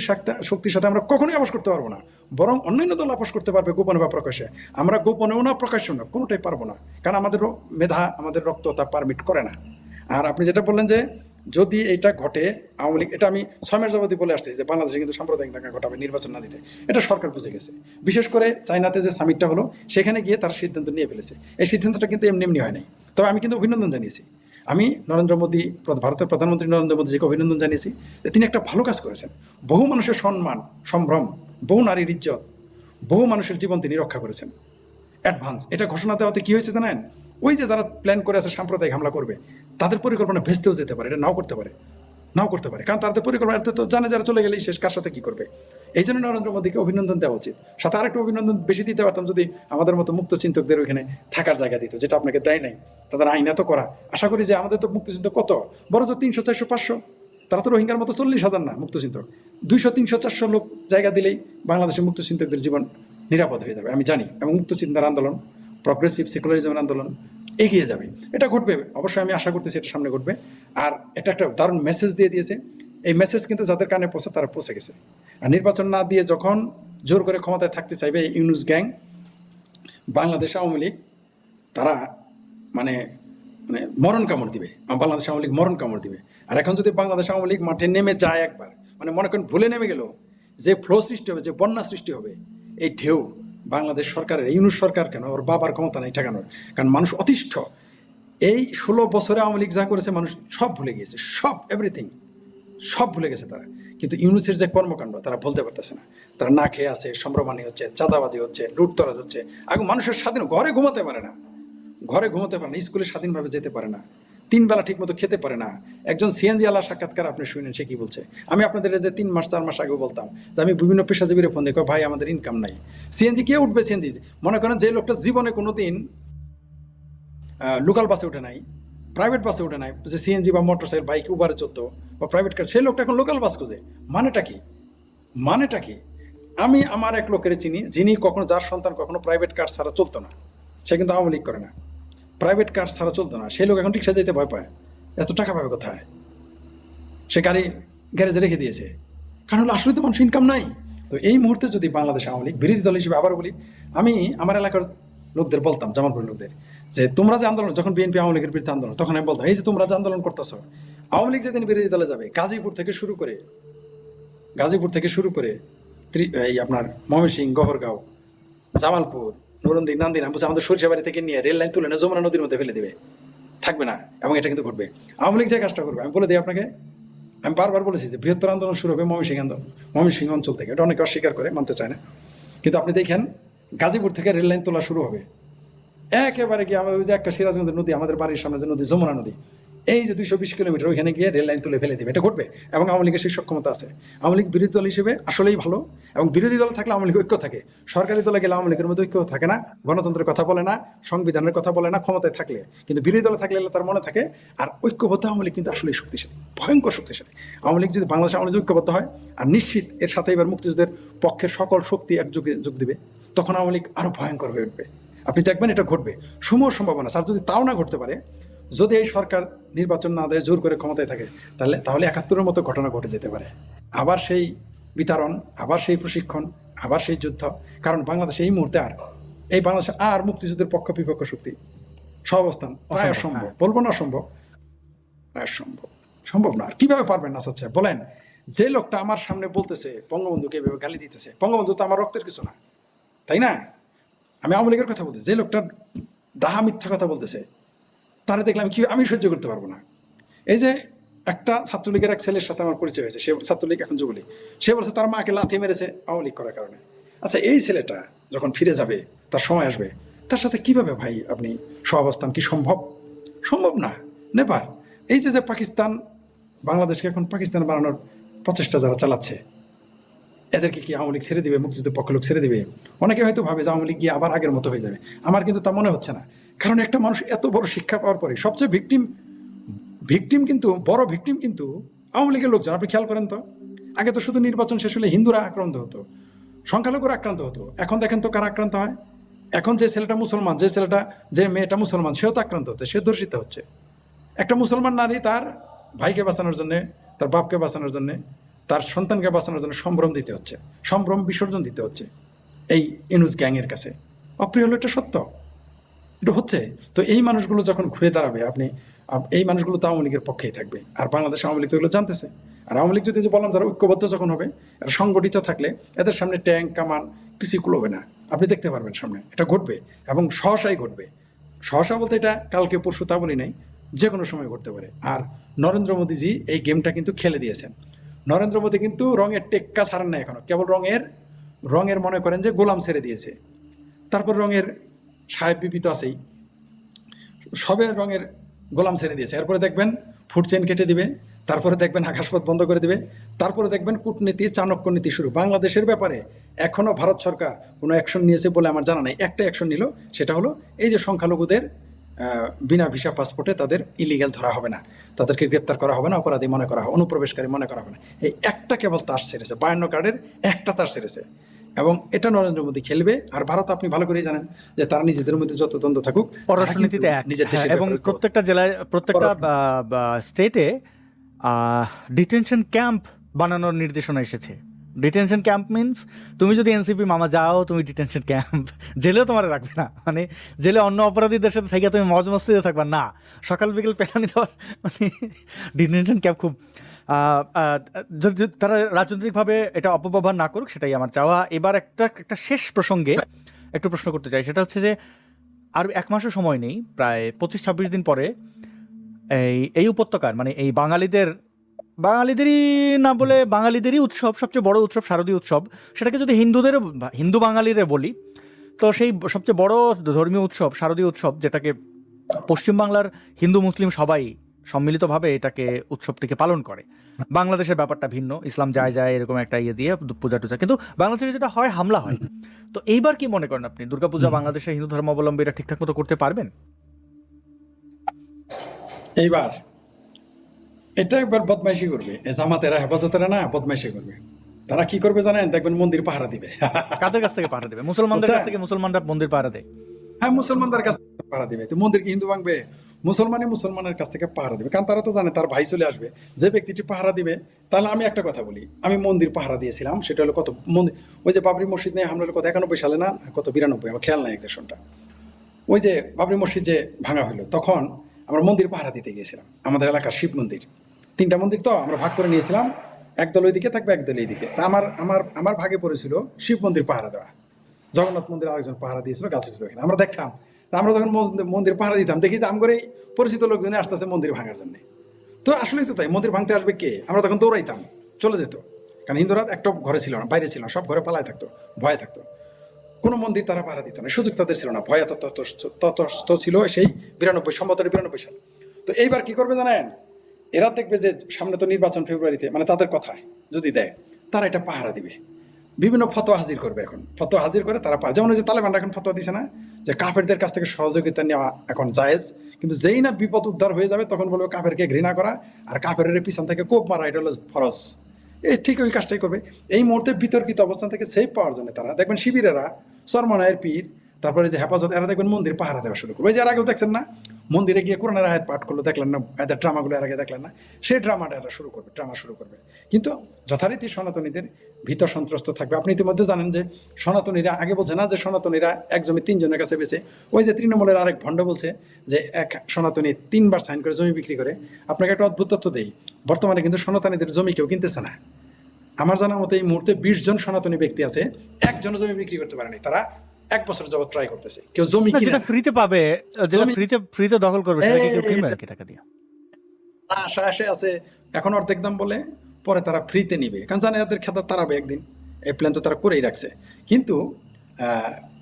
শক্তির সাথে আমরা কখনোই আপোষ করতে পারবো না, বরং অন্যান্য দল আপোষ করতে পারবে গোপনে বা প্রকাশ্যে। আমরা গোপনেও না, প্রকাশ্যেও না, কোনোটাই পারবো না, কারণ আমাদের মেধা, আমাদের রক্ত তা পারমিট করে না। আর আপনি যেটা বললেন যে যদি এটা ঘটে আওয়ামী লীগ, এটা আমি 6 মাস যাবতই বলে আসছি যে বাংলাদেশে কিন্তু সাম্প্রদায়িক দাঙ্গা ঘটাবে নির্বাচন না দিতে, এটা সরকার বুঝে গেছে। বিশেষ করে চায়নাতে যে সামিটটা হলো সেখানে গিয়ে তার সিদ্ধান্ত নিয়ে ফেলেছে। এই সিদ্ধান্তটা কিন্তু এমনি হয় নাই। তবে আমি কিন্তু অভিনন্দন জানিয়েছি, আমি নরেন্দ্র মোদী, ভারতের প্রধানমন্ত্রী নরেন্দ্র মোদীজিকে অভিনন্দন জানিয়েছি যে তিনি একটা ভালো কাজ করেছেন। বহু মানুষের সম্মান, সম্ভ্রম, বহু নারীর ইজ্জত, বহু মানুষের জীবন তিনি রক্ষা করেছেন অ্যাডভান্স। এটা ঘোষণা দেওয়াতে কী হয়েছে জানেন, ওই যে যারা প্ল্যান করে আছে সাম্প্রদায়িক হামলা করবে তাদের পরিকল্পনা ভেস্তেও যেতে পারে, এটা নাও করতে পারে, কারণ তাদের পরিকল্পনা তো জানে যারা চলে গেলেই শেষ, কার সাথে কী করবে। এই জন্য নরেন্দ্র মোদীকে অভিনন্দন দেওয়া উচিত। সাথে আরেকটু অভিনন্দন বেশি দিতে পারতাম যদি আমাদের মতো মুক্ত চিন্তকদের ওইখানে থাকার জায়গা দিত, যেটা আপনাকে দেয় নাই। তাদের আইনা তো করা, আশা করি যে আমাদের তো মুক্তিযুদ্ধ কত বড়, তো 300, 400, 500, তারা তো রোহিঙ্গার মতো 40,000 না মুক্তচিন্তক। 200, 300, 400 লোক জায়গা দিলেই বাংলাদেশের মুক্তচিন্তকদের জীবন নিরাপদ হয়ে যাবে, আমি জানি। এবং মুক্তচিন্তার আন্দোলন, প্রগ্রেসিভ সেকুলারিজমের আন্দোলন এগিয়ে যাবে, এটা ঘটবে অবশ্যই, আমি আশা করতেছি এটা সামনে ঘটবে। আর এটা একটা দারুণ মেসেজ দিয়ে দিয়েছে। এই মেসেজ কিন্তু যাদের কানে পৌঁছে তারা পৌঁছে গেছে। আর নির্বাচন না দিয়ে যখন জোর করে ক্ষমতায় থাকতে চাইবে ইউনুস গ্যাং, বাংলাদেশ আওয়ামী লীগ, তারা মানে মরণ কামড় দিবে, বাংলাদেশ আওয়ামী লীগ মরণ কামড় দিবে। আর এখন যদি বাংলাদেশ আওয়ামী লীগ মাঠে নেমে যায় একবার, মানে মনে করেন ভুলে নেমে গেল, যে ফ্লো সৃষ্টি হবে, যে বন্যা সৃষ্টি হবে, এই ঢেউ বাংলাদেশ সরকারের, ইউনুস সরকার কেন, ওর বাবার ক্ষমতা নেই ঠেকানোর, কারণ মানুষ অতিষ্ঠ। এই 16 বছরে আওয়ামী লীগ যা করেছে মানুষ সব ভুলে গিয়েছে, সব এভরিথিং সব ভুলে গেছে তারা। কিন্তু ইউনুসের যে কর্মকাণ্ড তারা বলতে পারতেছে না, তারা না খেয়ে আছে, সম্ভ্রমানি হচ্ছে, চাঁদাবাজি হচ্ছে, লুটতরাজ হচ্ছে। আগে মানুষের স্বাধীন ঘরে ঘুমাতে পারে না, স্কুলে স্বাধীনভাবে যেতে পারে না, 3 বেলা ঠিক মতো খেতে পারে না। একজন সিএনজি আলা সাক্ষাৎকার আপনি শুনেন, সে কি বলছে। আমি আপনাদের যে 3 মাস 4 মাস আগেও বলতাম যে আমি বিভিন্ন পেশাজীবীর ফোন দেখো, ভাই আমাদের ইনকাম নাই, সিএনজি কে উঠবে। সিএনজি মনে করেন যে লোকটা জীবনে কোনোদিন লোকাল বাসে উঠে নাই, প্রাইভেট বাসে উঠে নাই, যে সিএনজি বা মোটরসাইকেল, বাইক, উবারে চলতো বা প্রাইভেট কার, সেই লোকটা এখন লোকাল বাস খুঁজে। মানেটা কি? আমি আমার এক লোকের চিনি, যিনি কখনো, যার সন্তান কখনো প্রাইভেট কার ছাড়া চলতো না, সে কিন্তু আওয়ামী লীগ করে না, প্রাইভেট কার ছাড়া চলতো না, সেই লোক এখন রিক্সা যেতে ভয় পায়। এত টাকা পাবে কোথায়? সে গাড়ি গ্যারেজে রেখে দিয়েছে, কারণ হলো আসলে তো মানুষ ইনকাম নাই। তো এই মুহূর্তে যদি বাংলাদেশ আওয়ামী লীগ বিরোধী দল হিসেবে, আবার বলি, আমি আমার এলাকার লোকদের বলতাম, জামালপুরের লোকদের, যে তোমরা যে আন্দোলন, যখন বিএনপি আওয়ামী লীগের বিরুদ্ধে আন্দোলন, তখন আমি বলতাম এই যে তোমরা যে আন্দোলন করতেছ, আওয়ামী লীগ যেদিন বিরোধী দলে যাবে, গাজীপুর থেকে শুরু করে এই আপনার ময়মনসিংহ, গফরগাঁও, জামালপুর, নরন্দি, নান্দিনা, আমাদের সরিষাবাড়ি থেকে নিয়ে রেল লাইন তুলে না যমুনা নদীর মধ্যে ফেলে দেবে, থাকবে না। এবং এটা কিন্তু ঘটবে, আওয়ামী লীগ যে কাজটা করবে। আমি বলে দিই আপনাকে, আমি বারবার বলেছি যে বৃহত্তর আন্দোলন শুরু হবে ময়মনসিংহ অঞ্চল থেকে। এটা অনেকে অস্বীকার করে, মানতে চায় না, কিন্তু আপনি দেখেন গাজীপুর থেকে রেল লাইন তোলা শুরু হবে, একেবারে কি আমাদের ওই যে একটা সিরাজগঞ্জের নদী, আমাদের বাড়ির সামনে যে নদী, যমুনা নদী, এই যে 220 কিলোমিটার ওইখানে গিয়ে রেল লাইন তুলে ফেলে দেবে, এটা ঘটবে। এবং আওয়ামী লীগের সেই সক্ষমতা আছে। আওয়ামী লীগ বিরোধী দল হিসেবে আসলেই ভালো, এবং বিরোধী দল থাকলে আওয়ামী লীগ ঐক্য থাকে। সরকারি দলে গেলে আওয়ামী লীগের মধ্যে ঐক্য থাকে না, গণতন্ত্রের কথা বলে না, সংবিধানের কথা বলে না ক্ষমতায় থাকলে, কিন্তু বিরোধী দলে থাকলে তার মনে থাকে। আর ঐক্যবদ্ধ আওয়ামী লীগ কিন্তু আসলেই শক্তিশালী, ভয়ঙ্কর শক্তিশালী। আওয়ামী লীগ যদি বাংলাদেশ আওয়ামী লীগ ঐক্যবদ্ধ হয়, আর নিশ্চিত এর সাথে এবার মুক্তিযুদ্ধের পক্ষের সকল শক্তি একযোগে যোগ দিবে, তখন আওয়ামী লীগ আরো ভয়ঙ্কর হয়ে উঠবে। আপনি দেখবেন এটা ঘটবে, সমূহ সম্ভাবনা। আর যদি তাও না ঘটতে পারে, যদি এই সরকার নির্বাচন না দেয়, জোর করে ক্ষমতায় থাকে, তাহলে 71-এর মতো ঘটনা ঘটে যেতে পারে। আবার সেই বিতরণ, আবার সেই প্রশিক্ষণ, আবার সেই যুদ্ধ। কারণ বাংলাদেশে এই মুহূর্তে এই বাংলাদেশে আর মুক্তিযুদ্ধের পক্ষ বিপক্ষ শক্তি সহাবস্থান প্রায় অসম্ভব, বলবো না সম্ভব, প্রায় সম্ভব না। আর কিভাবে পারবেন আসাদ সাহেব বলেন? যে লোকটা আমার সামনে বলতেছে বঙ্গবন্ধুকে এভাবে গালি দিতেছে, বঙ্গবন্ধু তো আমার রক্তের কিছু না, তাই না? আমি আওয়ামী লীগের কথা বলতেছি, যে লোকটা ডাহা মিথ্যা কথা বলতেছে, তারা দেখলাম কি আমি সহ্য করতে পারবো না। এই যে একটা ছাত্রলীগের এক ছেলের সাথে আমার পরিচয় হয়েছে, সে ছাত্রলীগ এখন যুবলীগ, সে বলছে তার মাকে লাথি মেরেছে আওয়ামী লীগ করার কারণে। আচ্ছা, এই ছেলেটা যখন ফিরে যাবে, তার সময় আসবে, তার সাথে কিভাবে ভাই আপনি সহাবস্থান কি সম্ভব? সম্ভব না, নেভার। এই যে পাকিস্তান বাংলাদেশকে এখন পাকিস্তান বানানোর প্রচেষ্টা যারা চালাচ্ছে, এদেরকে কি আওয়ামী লীগ ছেড়ে দিবে, মুক্তিযুদ্ধের পক্ষ লোক ছেড়ে দিবে? অনেকে হয়তো ভাবে যে আওয়ামী লীগ গিয়ে আবার আগের মতো হয়ে যাবে। আমার কিন্তু তা মনে হচ্ছে না। কারণ একটা মানুষ এত বড় শিক্ষা পাওয়ার পরে সবচেয়ে ভিকটিম কিন্তু বড় ভিকটিম কিন্তু আওয়ামী লীগের লোকজন। আপনি খেয়াল করেন তো, আগে তো শুধু নির্বাচন শেষ হলে হিন্দুরা আক্রান্ত হতো, সংখ্যালঘুরা আক্রান্ত হতো। এখন দেখেন তো কারা আক্রান্ত হয়। এখন যে ছেলেটা মুসলমান, যে মেয়েটা মুসলমান, সেও তো আক্রান্ত হচ্ছে, সে ধর্ষিত হচ্ছে। একটা মুসলমান নারী তার ভাইকে বাঁচানোর জন্যে, তার বাপকে বাঁচানোর জন্যে, তার সন্তানকে বাঁচানোর জন্য সম্ভ্রম দিতে হচ্ছে, সম্ভ্রম বিসর্জন দিতে হচ্ছে এই ইনুস গ্যাংয়ের কাছে। অপ্রিয় হলো, এটা সত্য, এটা হচ্ছে। তো এই মানুষগুলো যখন ঘুরে দাঁড়াবে, এই মানুষগুলো তো আওয়ামী লীগের পক্ষেই থাকবে। আর বাংলাদেশ আওয়ামী লীগ তো এগুলো জানতেছে। আর আওয়ামী লীগ যদি যে বললাম যারা ঐক্যবদ্ধ যখন হবে, এরা সংগঠিত থাকলে এদের সামনে ট্যাঙ্ক কামান কিছুই কুলোবে না। আপনি দেখতে পারবেন সামনে এটা ঘটবে, এবং সহসাই ঘটবে। সহসা বলতে এটা কালকে পরশু তা বলি নাই, যে কোনো সময় ঘটতে পারে। আর নরেন্দ্র মোদীজি এই গেমটা কিন্তু খেলে দিয়েছেন। নরেন্দ্র মোদী কিন্তু রঙের টেক্কা ছাড়েন না এখনো, কেবল রঙের মনে করেন যে গোলাম ছেড়ে দিয়েছে। তারপর রঙের সাহেব বিপি তো আছেই, সবে রঙের গোলাম ছেড়ে দিয়েছে। এরপরে দেখবেন ফুড চেইন কেটে দিবে, তারপরে দেখবেন আকাশপথ বন্ধ করে দিবে, তারপরে দেখবেন কূটনীতি চাণক্য নীতি শুরু। বাংলাদেশের ব্যাপারে এখনো ভারত সরকার কোনো অ্যাকশন নিয়েছে বলে আমার জানা নাই। একটা অ্যাকশন নিল, সেটা হলো এই যে সংখ্যালঘুদের বিনা ভিসা পাসপোর্টে তাদের ইলিগাল ধরা হবে না, তাদেরকে গ্রেপ্তার করা হবে না, অপরাধী মনে করা হবে, অনুপ্রবেশকারী মনে করা হবে না। এই একটা কেবল তাস ছেড়েছে, 52 কার্ডের একটা তাস ছেড়েছে, এবং এটা নরেন্দ্র মোদী খেলবে। আর ভারত আপনি ভালো করেই জানেন যে তারা নিজেদের মধ্যে যত দ্বন্দ্ব থাকুক, পররাষ্ট্রনীতিতে এক, নিজের দেশের এবং ব্যাপারে প্রত্যেকটা জেলায়, প্রত্যেকটা স্টেটে ডিটেনশন ক্যাম্প বানানোর নির্দেশনা এসেছে। ডিটেনশন ক্যাম্প মিনস তুমি যদি এনসিপি মামা যাও, তুমি ডিটেনশন ক্যাম্প, জেলেও তোমার রাখবে না। মানে জেলে অন্য অপরাধীদের সাথে থেকে তুমি মজ মস্তিতে থাকবা না, সকাল বিকেল পেলানি দেওয়ার। মানে ডিটেনশন ক্যাম্প খুব যদি তারা রাজনৈতিকভাবে এটা অপব্যবহার না করুক, সেটাই আমার চাওয়া। এবার একটা শেষ প্রসঙ্গে একটু প্রশ্ন করতে চাই, সেটা হচ্ছে যে আর 1 মাসও সময় নেই, প্রায় 25-26 দিন পরে এই উপত্যকার, মানে এই বাঙালিদেরই না বলে বাঙালিদেরই উৎসব, সবচেয়ে বড় উৎসব শারদীয় উৎসব, সেটাকে যদি হিন্দু বাঙালিরে বলি, তো সেই সবচেয়ে বড় ধর্মীয় উৎসব শারদীয় উৎসব, যেটাকে পশ্চিমবাংলার হিন্দু মুসলিম সবাই সম্মিলিতভাবে এটাকে উৎসবটিকে পালন করে। বাংলাদেশের ব্যাপারটা ভিন্ন, ইসলাম যায় এরকম একটা ইয়ে দিয়ে পূজা টুজা, কিন্তু বাংলাদেশে যেটা হয় হামলা হয়। তো এইবার কি মনে করেন আপনি, দুর্গাপূজা বাংলাদেশের হিন্দু ধর্মাবলম্বীরা ঠিকঠাক মতো করতে পারবেন? এইবার এটা একবার বদমাইশি করবে, জামাতেরা হেফাজতেরা না বদমাইশি করবে। তারা কি করবে জানেন? দেখবেন মন্দির পাহারা দিবে। কাদের কাছ থেকে পাহারা দেবে? মুসলমানদের কাছ থেকে। মুসলমানরা মন্দির পাহারা দেয়। হ্যাঁ, মুসলমানদের কাছ থেকে পাহারা দিবে। তো মন্দির কি হিন্দু ভাঙবে? মুসলমানের কাছ থেকে পাহারা দিবে, কারণ তারা তো জানে তার ভাই চলে আসবে, যে ব্যক্তিটি পাহারা দিবে। তাহলে আমি একটা কথা বলি, আমি মন্দির পাহারা দিয়েছিলাম, সেটা হলো কত মন্দির, ওই যে বাবরি মসজিদ নিয়ে হামলা হলো কত 91 সালে না কত 92, আমার খেয়াল নাই এক্সাকশনটা। ওই যে বাবরি মসজিদ যে ভাঙা হলো, তখন আমরা মন্দির পাহারা দিতে গিয়েছিলাম। আমাদের এলাকার শিব মন্দির, 3টা মন্দির, তো আমরা ভাগ করে নিয়েছিলাম, একদল ওই দিকে থাকবে, একদল এই দিকে। তা আমার ভাগে পড়েছিল শিব মন্দির পাহারা দেওয়া। জগন্নাথ মন্দির আরেকজন পাহারা দিয়েছিল, গাছে ছিল এখানে, আমরা দেখতাম। আমরা যখন মন্দির পাহারা দিতাম, দেখি যে আমগরে পরিচিত লোকজনে আসতেছে মন্দির ভাঙার জন্য। তো আসলেই তো তাই, মন্দির ভাঙতে আসবে কে? আমরা তখন দৌড়াইতাম, চলে যেত। কারণ হিন্দুরা একটা ঘরে ছিল না, বাইরে ছিল না, সব ঘরে পালায় থাকতো, ভয়ে থাকতো। কোনো মন্দির তারা পাহারা দিত না, সুযোগ তাদের ছিল না, ভয় ততস্থ ছিল সেই 92 সাল। তো এইবার কি করবে জানেন, এরা দেখবে যে সামনে তো নির্বাচন ফেব্রুয়ারিতে, মানে তাদের কথায় যদি দেয়, তারা এটা পাহারা দিবে, বিভিন্ন ফতোয়া হাজির করবে। এখন ফতোয়া হাজির করে তারা যেমন ওই যে তালেবানরা এখন ফতোয়া দিছে না যে কাফেরদের কাছ থেকে সহযোগিতা নেওয়া এখন জায়েজ, কিন্তু যেই না বিপদ উদ্ধার হয়ে যাবে তখন বলবে কাফেরকে ঘৃণা করা আর কাফেরের পিছন থেকে কোপ মারা, এটা হলো ফরজ। এই ঠিক ওই কাজটাই করবে। এই মুহূর্তে বিতর্কিত অবস্থান থেকে সেভ পাওয়ার জন্য তারা দেখবেন শিবিরেরা, চরমনায়ের পীর, তারপরে যে হেফাজত, এরা দেখবেন মন্দির পাহারা দেওয়া শুরু করবে। ওই যে এর আগেও দেখছেন না, মন্দিরে গিয়ে কোরআনের আয়াত পাঠ করলো, দেখলেন না এদের ড্রামাগুলো এর আগে দেখলেন না, সেই ড্রামাটা এরা ড্রামা শুরু করবে। কিন্তু যথারীতি সনাতনীদের ভীত সন্ত্রস্ত থাকবে। আপনি ইতিমধ্যে জানেন যে সনাতনীরা আগে বলছে না যে সনাতনীরা এক জমি 3 জনের কাছে বেছে, ওই যে তৃণমূলের আরেক ভণ্ড বলছে যে এক সনাতনী 3 বার সাইন করে জমি বিক্রি করে। আপনাকে একটা অদ্ভুত তথ্য দেই, বর্তমানে কিন্তু সনাতনীদের জমি কেউ কিনতেছে না। আমার জানা মতো এই মুহূর্তে 20 জন সনাতনী ব্যক্তি আছে, একজনও জমি বিক্রি করতে পারেনি। তারা 1 বছর যাবত ট্রাই করতেছে, কেউ জমি না, কিনে যেটা ফ্রিতে পাবে, যেটা জমি- ফ্রিতে দখল করবে সেটা কি কেউ কিনবে নাকি টাকা দিয়ে? আশা আসে আছে, এখন অর্ধেক দাম বলে, পরে তারা ফ্রিতে নিবে, কারণ জানে এদের খেতা তারাবে একদিন। এই প্ল্যান তো তারা করেই রাখছে। কিন্তু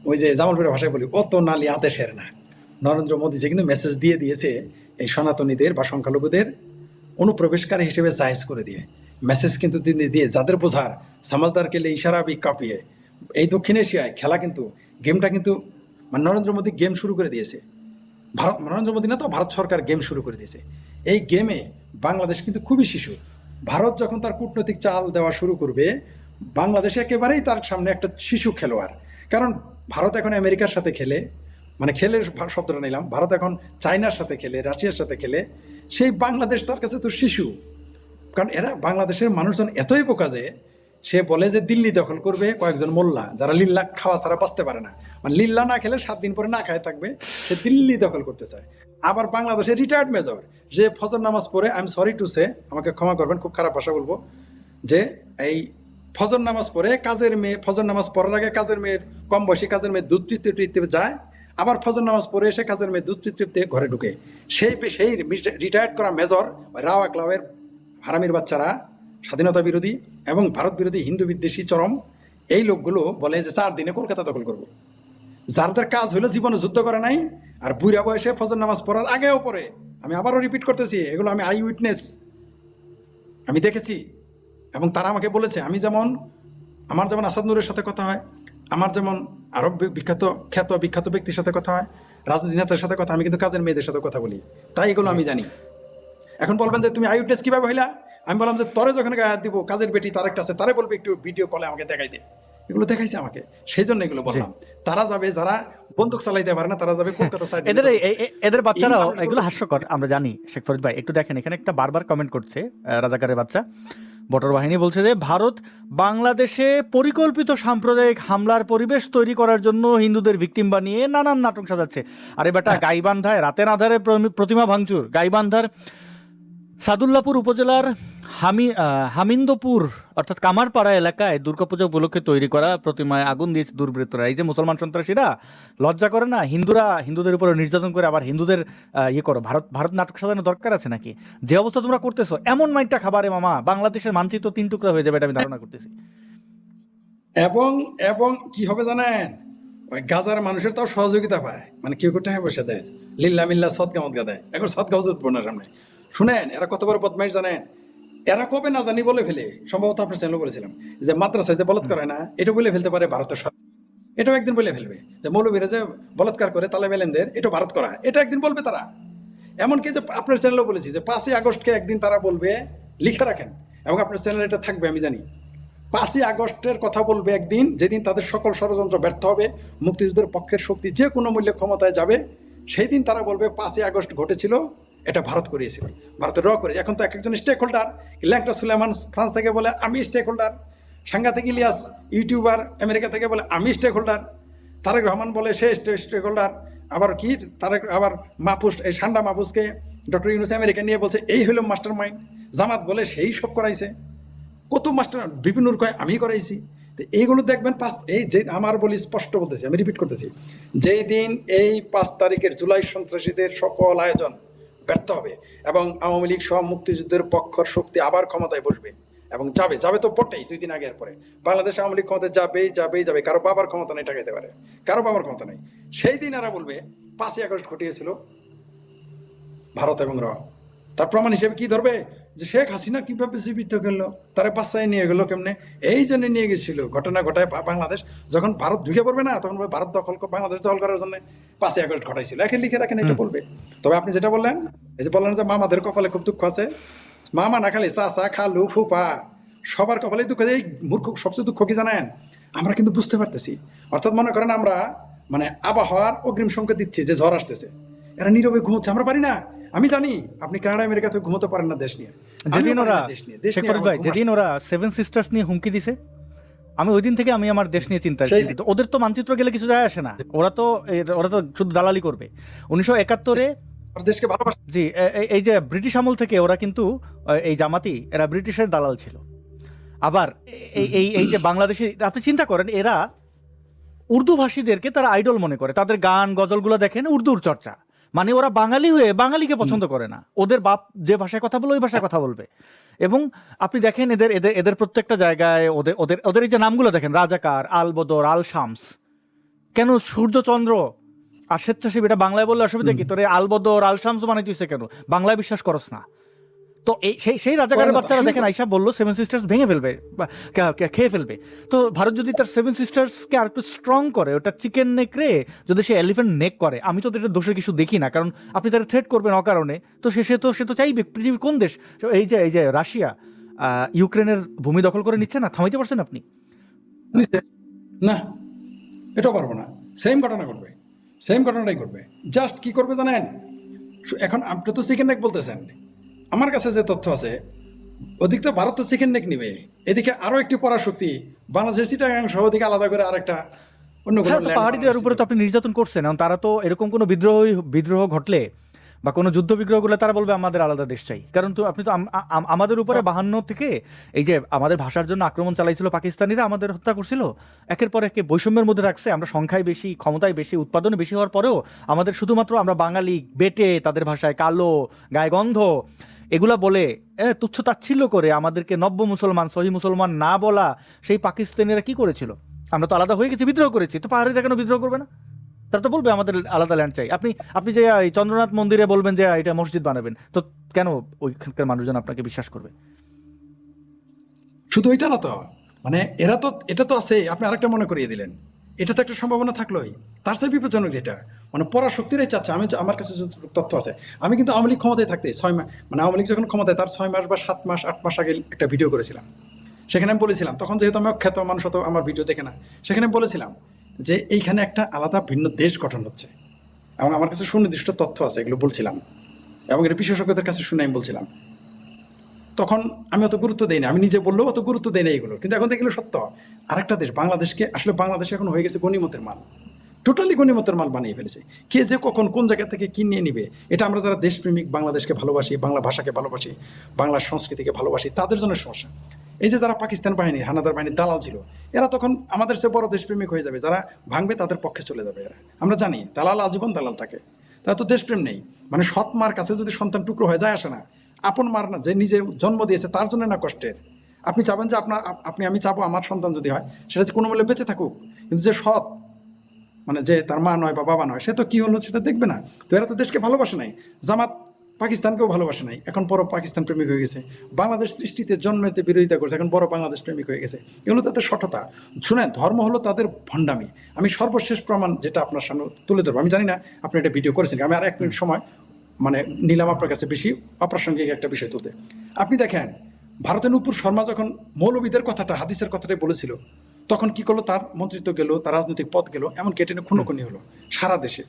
ওই যে জামালপুরের ভাষায় বলি, অত নালি আদেশের না। নরেন্দ্র মোদী যে কিন্তু মেসেজ দিয়ে দিয়েছে এই সনাতনীদের বা সংখ্যালঘুদের অনুপ্রবেশকারী হিসেবে জায়েজ করে দিয়ে মেসেজ কিন্তু দিয়ে যাদের বোঝার সমাজদার কেলে ইশারা বি কাঁপিয়ে এই দক্ষিণ এশিয়ায় খেলা কিন্তু গেমটা কিন্তু মানে নরেন্দ্র মোদী গেম শুরু করে দিয়েছে। নরেন্দ্র মোদী না তো, ভারত সরকার গেম শুরু করে দিয়েছে। এই গেমে বাংলাদেশ কিন্তু খুবই শিশু। ভারত যখন তার কূটনৈতিক চাল দেওয়া শুরু করবে, বাংলাদেশ একেবারেই তার সামনে একটা শিশু খেলোয়াড়। কারণ ভারত এখন আমেরিকার সাথে খেলে, মানে খেলে শব্দটা নিলাম, ভারত এখন চায়নার সাথে খেলে, রাশিয়ার সাথে খেলে, সেই বাংলাদেশ তার কাছে তো শিশু। কারণ এরা বাংলাদেশের মানুষজন এতই বোকা যে সে বলে যে দিল্লি দখল করবে কয়েকজন মোল্লা, যারা লিল্লা খাওয়া ছাড়া বাঁচতে পারে না, মানে লিল্লা না খেলে 7 দিন পরে না খায় থাকবে, সে দিল্লি দখল করতে চায়। আবার বাংলাদেশের রিটায়ার্ড মেজর যে ফজর নামাজ পড়ে, I am sorry to say, আমাকে ক্ষমা করবেন, খুব খারাপ ভাষা বলবো, যে এই ফজর নামাজ পড়ে কাজের মেয়ে, ফজর নামাজ পড়ার আগে কাজের মেয়ের, কম বয়সী কাজের মেয়ে দুধ টিপতে যায়, আবার ফজর নামাজ পড়ে এসে কাজের মেয়ে দুধ টিপতে ঘরে ঢুকে। সেই রিটায়ার্ড করা মেজর রাওয়া ক্লাবের হারামির বাচ্চারা, স্বাধীনতা বিরোধী এবং ভারত বিরোধী হিন্দু বিদ্বেষী চরম এই লোকগুলো বলে যে 4 দিনে কলকাতা দখল করব। যাদের কাজ হলো জীবনে যুদ্ধ করে নাই আর বুড়া বয়সে ফজর নামাজ পড়ার আগেও পড়ে। আমি আবারও রিপিট করতেছি, এগুলো আমি আই উইটনেস, আমি দেখেছি এবং তারা আমাকে বলেছে। আমার যেমন আসাদ নূরের সাথে কথা হয়, আমার যেমন আরব বিখ্যাত ব্যক্তির সাথে কথা হয়, রাজনীতি নেতার সাথে কথা, আমি কিন্তু কাজের মেয়েদের সাথে কথা বলি, তাই এগুলো আমি জানি। এখন বলবেন যে তুমি আই উইটনেস কিভাবে হইলা? আমি বললাম যে তরে যখন গায়ে দিব, কাজের বেটি তার একটা আছে, তারে বলবে একটু ভিডিও কলে আমাকে দেখাই দে। এগুলো দেখাইছে আমাকে, সেই জন্য এগুলো বললাম। তারা যাবে, যারা বন্দুক চালাইতে পারে না, তারা যাবে কলকাতা সাইড। এদের বাচ্চারাও এগুলো হাস্যকর, আমরা জানি। শেখ ফরিদ ভাই একটু দেখেন, এখানে একটা বারবার কমেন্ট করছে রাজাকারের বাচ্চা বটর বাহিনী, বলছে যে ভারত বাংলাদেশে পরিকল্পিত সাম্প্রদায়িক হামলার পরিবেশ তৈরি করার জন্য হিন্দুদের ভিকটিম বানিয়ে নানান নাটক সাজাচ্ছে। আরে বেটা, গাইবান্ধায় রাতের আধারে প্রতিমা ভাঙচুর, গাইবান্ধার সাদুল্লাপুর উপজেলার হামিন্দপুর অর্থাৎ কামারপাড়া এলাকায় দুর্গাপূজা উপলক্ষে তৈরি করা প্রতিমায় আগুন দিয়েছে দুর্বৃত্তরা। এই যে মুসলমান সন্ত্রাসীরা লজ্জা করে না, হিন্দুদের উপরে নির্যাতন করে আবার হিন্দুদের করো। ভারত নাটক সাজানো দরকার আছে নাকি? যে অবস্থা তোমরা করতেছো, এমন মাইটটা খাবারে মামা, বাংলাদেশের মানচিত্র 3 টুকরা হয়ে যাবে, এটা আমি ধারণা করতেছি। এবং কি হবে জানেন, ওই গাজার মানুষের তাও সহযোগিতা পায়, মানে কেউ কেউ টাকা পয়সা দেয়, লিল্লা মিল্লা সদকা মদকা দেয়। এখন সদকা উঠবো না সামনে। শুনেন এরা কত বড় বদমাইশ জানেন? এরা কবে না জানি বলে ফেলে, সম্ভবত আপনার চ্যানেলে বলেছিলাম যে মাদ্রাসায় যে বলৎকার হয় না, এটা বলে ফেলতে পারে ভারতের সরকার। এটাও একদিন বলে ফেলবে যে মৌলবীরা যে বলৎকার করে তালেব এলেমদের, এটা ভারত করা, এটা একদিন বলবে তারা। এমনকি যে আপনার চ্যানেলেও বলেছি যে 5ই আগস্টকে একদিন তারা বলবে, লিখে রাখেন, এবং আপনার চ্যানেলে এটা থাকবে আমি জানি। 5ই আগস্টের কথা বলবে একদিন, যেদিন তাদের সকল ষড়যন্ত্র ব্যর্থ হবে, মুক্তিযুদ্ধের পক্ষের শক্তি যে কোনো মূল্যে ক্ষমতায় যাবে, সেই দিন তারা বলবে 5ই আগস্ট ঘটেছিল, এটা ভারত করিয়েছিল, ভারতের করে। এখন তো এক একজন স্টেক হোল্ডার, ল্যাংটা সুলেমান ফ্রান্স থেকে বলে আমি স্টেক হোল্ডার, সাংঘাতিক ইলিয়াস ইউটিউবার আমেরিকা থেকে বলে আমি স্টেক হোল্ডার, তারেক রহমান বলে সে স্টেক হোল্ডার, আবার কি আবার মাহফুজ, এই সান্ডা মাহফুজকে ডক্টর ইউনুস আমেরিকা নিয়ে বলছে এই হলো মাস্টার মাইন্ড, জামাত বলে সেই সব করাইছে, কত মাস্টার বিপিনুর কয় আমি করাইছি। তো এইগুলো দেখবেন এই যে আমার বলি, স্পষ্ট বলতেছি, আমি রিপিট করতেছি, যেই দিন এই 5 তারিখের জুলাই সন্ত্রাসীদের সকল আয়োজন ব্যর্থ হবে এবং আওয়ামী লীগ সহ মুক্তিযুদ্ধের পক্ষর শক্তি আবার ক্ষমতায় বসবে এবং যাবে তো বটেই। 2 দিন আগের পরে বাংলাদেশ আওয়ামী লীগ ক্ষমতায় যাবে, কারো বাবার ক্ষমতা নেই টাকাইতে পারে, কারো বাবার ক্ষমতা নেই, সেই দিন এরা বলবে 5ই আগস্ট ঘটিয়েছিল ভারত এবং র। তার প্রমাণ হিসেবে কি ধরবে যে শেখ হাসিনা কিভাবে জীবিত গেল, তারা বাচ্চায় নিয়ে গেল কেমনে, এই জন্য নিয়ে গেছিল। ঘটনা ঘটায় বাংলাদেশ যখন ভারত ঢুকে পড়বে না, তখন বলবে ভারত বাংলাদেশ দখল করার জন্য 5ই আগস্ট ঘটাইছিল। একে লিখে রাখেন, এটা বলবে। তবে আপনি যেটা বললেন, এই যে বললেন যে মামাদের কপালে খুব দুঃখ আছে, মামা না খালি চাচা, খালু, ফুপা, সবার কপালে দুঃখ। এই মূর্খ সবচেয়ে দুঃখ কি জানেন, আমরা কিন্তু বুঝতে পারতেছি। অর্থাৎ মনে করেন আমরা মানে আবহাওয়ার অগ্রিম সংকেত দিচ্ছি যে ঝড় আসতেছে, এরা নীরবে ঘুমোচ্ছে, আমরা পারি না। আমি জানি আপনি কানাডা আমেরিকাতে ঘুমোতে পারেন না দেশ নিয়ে। যেদিন ওরা দেশ শেখ নিয়ে ফরিদ ভাই, যেদিন ওরা 7 সিস্টার্স নিয়ে হুমকি দিছে, আমি ওই দিন থেকে আমি আমার দেশ নিয়ে চিন্তায়। তো ওদের তো মানচিত্র গেলে কিছু যায় আসে না, ওরা তো শুধু দালালি করবে। 1971-এ দেশকে ভালোবাসে। জি, এই যে ব্রিটিশ আমল থেকে ওরা কিন্তু এই জামাতি, এরা ব্রিটিশের দালাল ছিল। আবার এই যে বাংলাদেশি, আপনি চিন্তা করেন, এরা উর্দু ভাষীদেরকে তারা আইডল মনে করে, তাদের গান গজলগুলো দেখেন উর্দুর চর্চা, মানে ওরা বাঙালি হয়ে বাঙালিকে পছন্দ করে না, ওদের বাপ যে ভাষায় কথা বলে ওই ভাষায় কথা বলবে। এবং আপনি দেখেন এদের এদের এদের প্রত্যেকটা জায়গায় ওদের ওদের ওদের এই যে নামগুলো দেখেন, রাজাকার, আল বদর, আল শামস, কেন সূর্যচন্দ্র আর স্বেচ্ছাসেবী, এটা বাংলায় বললে অসুবিধা কি? তোর আল বদর আল শামস মানে তুই কেন বাংলায় বিশ্বাস করস না? তো এই সেই রাজাকারের বাচ্চারা দেখেন আইসা বললো 7 সিস্টার্স ভেঙে ফেলবে বা খেয়ে ফেলবে। তো ভারত যদি তার 7 সিস্টার্সকে আর একটু স্ট্রং করে, ওটা চিকেন নেক রে যদি সে এলিফ্যান্ট নেক করে, আমি তো এটা দোষের কিছু দেখি না, কারণ আপনি তারা থ্রেট করবেন অকারণে। তো সে তো চাইবে। পৃথিবীর কোন দেশ এই যে রাশিয়া ইউক্রেনের ভূমি দখল করে নিচ্ছে না, থামাইতে পারছেন আপনি? না, এটাও পারবো না। সেম ঘটনা ঘটবে, সেম ঘটনাটাই ঘটবে। জাস্ট কি করবে জানেন, এখন আপনি তো চিকেন নেক বলতেছেন, আমার কাছে যে তথ্য আছে, ওদিক তো ভারত তো চিকেন নেক নিবে, এদিকে আরো একটি পরাশক্তি বাংলাদেশের চিটাগাং সহ ওদিকে আলাদা করে আরেকটা অন্য কোনো land পাহাড়িদের উপরে তো আপনি নির্যাতন করছেন, এখন তারা তো এরকম কোনো বিদ্রোহ ঘটলে বা কোনো যুদ্ধ বিগ্রহ করলে তারা বলবে আমাদের আলাদা দেশ চাই। কারণ তো আপনি তো আমাদের উপরে 52 থেকে এই যে আমাদের ভাষার জন্য আক্রমণ চালাইছিল পাকিস্তানিরা, আমাদের হত্যা করছিল, একের পর একে বৈষম্যের মধ্যে রাখছে। আমরা সংখ্যায় বেশি, ক্ষমতায় বেশি, উৎপাদনে বেশি হওয়ার পরেও আমাদের শুধুমাত্র আমরা বাঙালি বেটে, তাদের ভাষায় কালো, গায়ে গন্ধ, এগুলা বলে তুচ্ছ তাচ্ছিল্য করে আমাদেরকে নব্য মুসলমান, সহি মুসলমান না বলা সেই পাকিস্তানিরা কি করেছিল? আমরা তো আলাদা হয়ে গেছি, বিদ্রোহ করেছি, তো পাহাড়িরা কেন বিদ্রোহ করবে না? তারা তো বলবে আমাদের আলাদা ল্যান্ড চাই। আপনি যে এই চন্দ্রনাথ মন্দিরে বলবেন যে এটা মসজিদ বানাবেন, তো কেন ওইখানকার মানুষজন আপনাকে বিশ্বাস করবে? শুধু ওইটা না তো, মানে এরা তো এটা তো আছে। আপনি আরেকটা মনে করিয়ে দিলেন, এটা তো একটা সম্ভাবনা থাকলোই। তার চেয়ে বিপজ্জনক যেটা, মানে পরাশক্তিরাই চাচ্ছে। আমার কাছে যে তথ্য আছে, আমি কিন্তু আওয়ামী লীগ ক্ষমতায় থাকতে 6 মাস, মানে আওয়ামী লীগ যখন ক্ষমতায় তার 6 মাস বা 7 মাস 8 মাস আগে একটা ভিডিও করেছিলাম। সেখানে আমি বলেছিলাম, তখন যেহেতু আমি অখ্যাত মানুষ, হতো আমার ভিডিও দেখে না, সেখানে আমি বলেছিলাম যে এইখানে একটা আলাদা ভিন্ন দেশ গঠন হচ্ছে, এবং আমার কাছে সুনির্দিষ্ট তথ্য আছে, এগুলো বলছিলাম, এবং এটা বিশেষজ্ঞদের কাছে শুনে আমি বলছিলাম। তখন আমি অত গুরুত্ব দিই না, আমি নিজে বললেও অত গুরুত্ব দিই না এগুলো, কিন্তু এখন দেখলে সত্য। আরেকটা দেশ বাংলাদেশকে, আসলে বাংলাদেশ এখন হয়ে গেছে গণিমতের মাল, টোটালি গণিমতের মাল বানিয়ে ফেলেছে। কে যে কখন কোন জায়গা থেকে কি নিয়ে নিবে, এটা আমরা যারা দেশপ্রেমিক, বাংলাদেশকে ভালোবাসি, বাংলা ভাষাকে ভালোবাসি, বাংলা সংস্কৃতিকে ভালোবাসি, তাদের জন্য সমস্যা। এই যে যারা পাকিস্তান বাহিনী, হানাদার বাহিনীর দালাল ছিল, এরা তখন আমাদের চেয়ে বড় দেশপ্রেমিক হয়ে যাবে, যারা ভাঙবে তাদের পক্ষে চলে যাবে এরা। আমরা জানি দালাল আজীবন দালাল থাকে, তারা তো দেশপ্রেম নেই। মানে সৎ মার কাছে যদি সন্তান টুকরো হয়ে যায়, আসে না, আপন মার না, যে নিজে জন্ম দিয়েছে তার জন্য না কষ্টের। আপনি চাবেন যে আমি চাবো আমার সন্তান যদি হয় সেটা যে কোনো মূল্যে বেঁচে থাকুক, কিন্তু যে সৎ, মানে যে তার মা নয় বা বাবা নয়, সে তো কি হলো সেটা দেখবে না। তো এরা তো দেশকে ভালোবাসে নাই, জামাত পাকিস্তানকেও ভালোবাসে নাই, এখন বড় পাকিস্তান প্রেমিক হয়ে গেছে। বাংলাদেশ সৃষ্টিতে জন্মেতে বিরোধিতা করছে, এখন বড় বাংলাদেশ প্রেমিক হয়ে গেছে। এগুলো তাদের সঠতা। শুনেন, ধর্ম হলো তাদের ভণ্ডামি। আমি সর্বশেষ প্রমাণ যেটা আপনার সামনে তুলে ধরবো, আমি জানি না আপনি এটা ভিডিও করেছেন, আমি আর 1 মিনিট সময় মানে নিলাম আপনার কাছে বেশি অপ্রাসঙ্গিক একটা বিষয় তুলতে। আপনি দেখেন, ভারতের নূপুর শর্মা যখন মৌলবীদের কথাটা, হাদিসের কথাটাই বলেছিল, তখন কি করলো, তার মন্ত্রিত্ব গেল, তার রাজনৈতিক পদ গেল, এমন কেটে খুনোখুনি হলো সারা দেশে।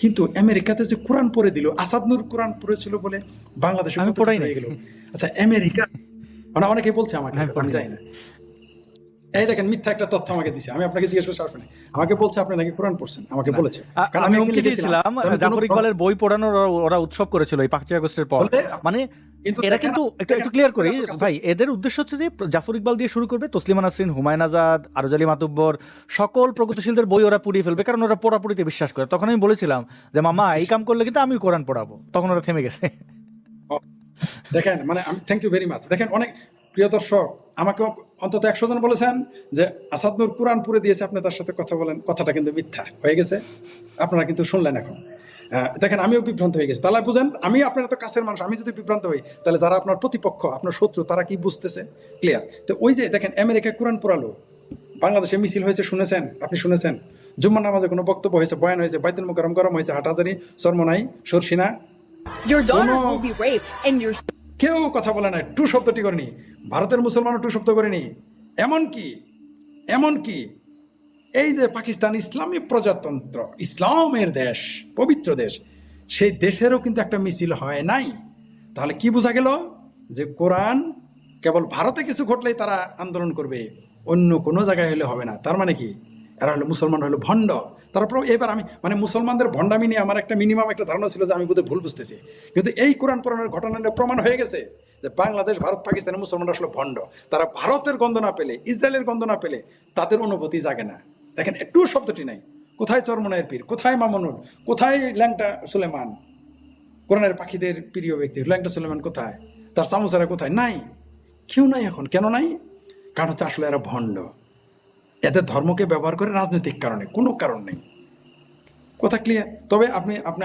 কিন্তু আমেরিকাতে যে কোরআন পড়ে দিল, আসাদ নূর কোরআন পড়েছিল বলে বাংলাদেশে হয়ে গেল। আচ্ছা, আমেরিকা, মানে অনেকে বলছে আমাকে, আমি জানি না, এই দেখেন মিথ্যা একটা তথ্য আমাকে দিছে, আমি আপনাকে জিজ্ঞেস করছি আসলে, আমাকে বলছে আপনি নাকি কোরআন পড়ছেন, আমাকে বলেছে। কারণ আমি হুমকি দিয়েছিলাম, জাফর ইকবালের বই পড়ানোর ওরা উৎসব করেছিল এই 5ই আগস্টের পর। মানে এরা কিন্তু একটু ক্লিয়ার করি ভাই, এদের উদ্দেশ্য হচ্ছে যে জাফর ইকবাল দিয়ে শুরু করবে, তসলিমা নাসরিন, হুমায়ুন আজাদ, আরজালি মাতুব্বর, সকল প্রগতিশীলদের বই ওরা পুড়িয়ে ফেলবে, কারণ ওরা পোড়াপুড়িতে বিশ্বাস করে। তখন আমি বলেছিলাম যে মামা এই কাম করলে কিন্তু আমি কোরআন পড়াবো, তখন ওরা থেমে গেছে। দেখেন, মানে আমি থ্যাংক ইউ ভেরি মাচ। দেখেন, অনেক প্রিয় দর্শক আমাকে অন্তত 100 জন বলেছেন যে আসাদ নূর কোরআন পড়ে দিয়েছে, আপনি তার সাথে কথা বলেন, কথাটা কিন্তু মিথ্যা হয়ে গেছে, আপনারা কিন্তু শুনলেন এখন। দেখেন আমিও বিভ্রান্ত হয়ে গেছি। তাহলে বুঝেন, আমি আপনার এত কাছের মানুষ, আমি যদি বিভ্রান্ত হই তাহলে যারা আপনার প্রতিপক্ষ, আপনার শত্রু, তারা কি বুঝতেছে? ক্লিয়ার? তো ওই যে দেখেন আমেরিকায় কোরআন পোড়ালো, বাংলাদেশে মিছিল হয়েছে, শুনেছেন? আপনি শুনেছেন? জুম্মার নামাজে কোনো বক্তব্য হয়েছে, বয়ান হয়েছে, বাইতুল মুকাররম গরম হয়েছে, হাটহাজারি, চরমনাই, সরসিনা, Your daughter কোনো- will be raped and your কেউ কথা বলে না, টু শব্দটি করেনি। ভারতের মুসলমানও টু শব্দ করেনি। এমনকি এই যে পাকিস্তান ইসলামী প্রজাতন্ত্র, ইসলামের দেশ, পবিত্র দেশ, সেই দেশেরও কিন্তু একটা মিছিল হয় নাই। তাহলে কি বোঝা গেল? যে কোরআন কেবল ভারতে কিছু ঘটলেই তারা আন্দোলন করবে, অন্য কোনো জায়গায় হলে হবে না। তার মানে কি? এরা হলো মুসলমান, হলো ভণ্ড। তারপর এবার আমি মানে মুসলমানদের ভণ্ডামি নিয়ে আমার একটা মিনিমাম একটা ধারণা ছিল যে আমি বোধহয় ভুল বুঝতেছি, কিন্তু এই কোরআন পড়ানোর ঘটনা নিয়ে প্রমাণ হয়ে গেছে যে বাংলাদেশ, ভারত, পাকিস্তানের মুসলমানরা আসলে ভণ্ড। তারা ভারতের গন্ধ না পেলে, ইসরায়েলের গন্ধ না পেলে তাদের অনুভূতি জাগে না। দেখেন একটু শব্দটি নাই। কোথায় চরমনায়ের পীর, কোথায় মামুনুল, কোথায় ল্যাংটা সুলেমান, কোরআনের পাখিদের প্রিয় ব্যক্তি ল্যাংটা সুলেমান কোথায়, তার চামচারা কোথায়? নাই, কেউ নাই এখন। কেন নাই? কারণ হচ্ছে আসলে এরা ভণ্ড। এদের ধর্মকে ব্যবহার করে রাজনৈতিক কারণে, কোনো কারণ নেই। কথা ক্লিয়ার? তবে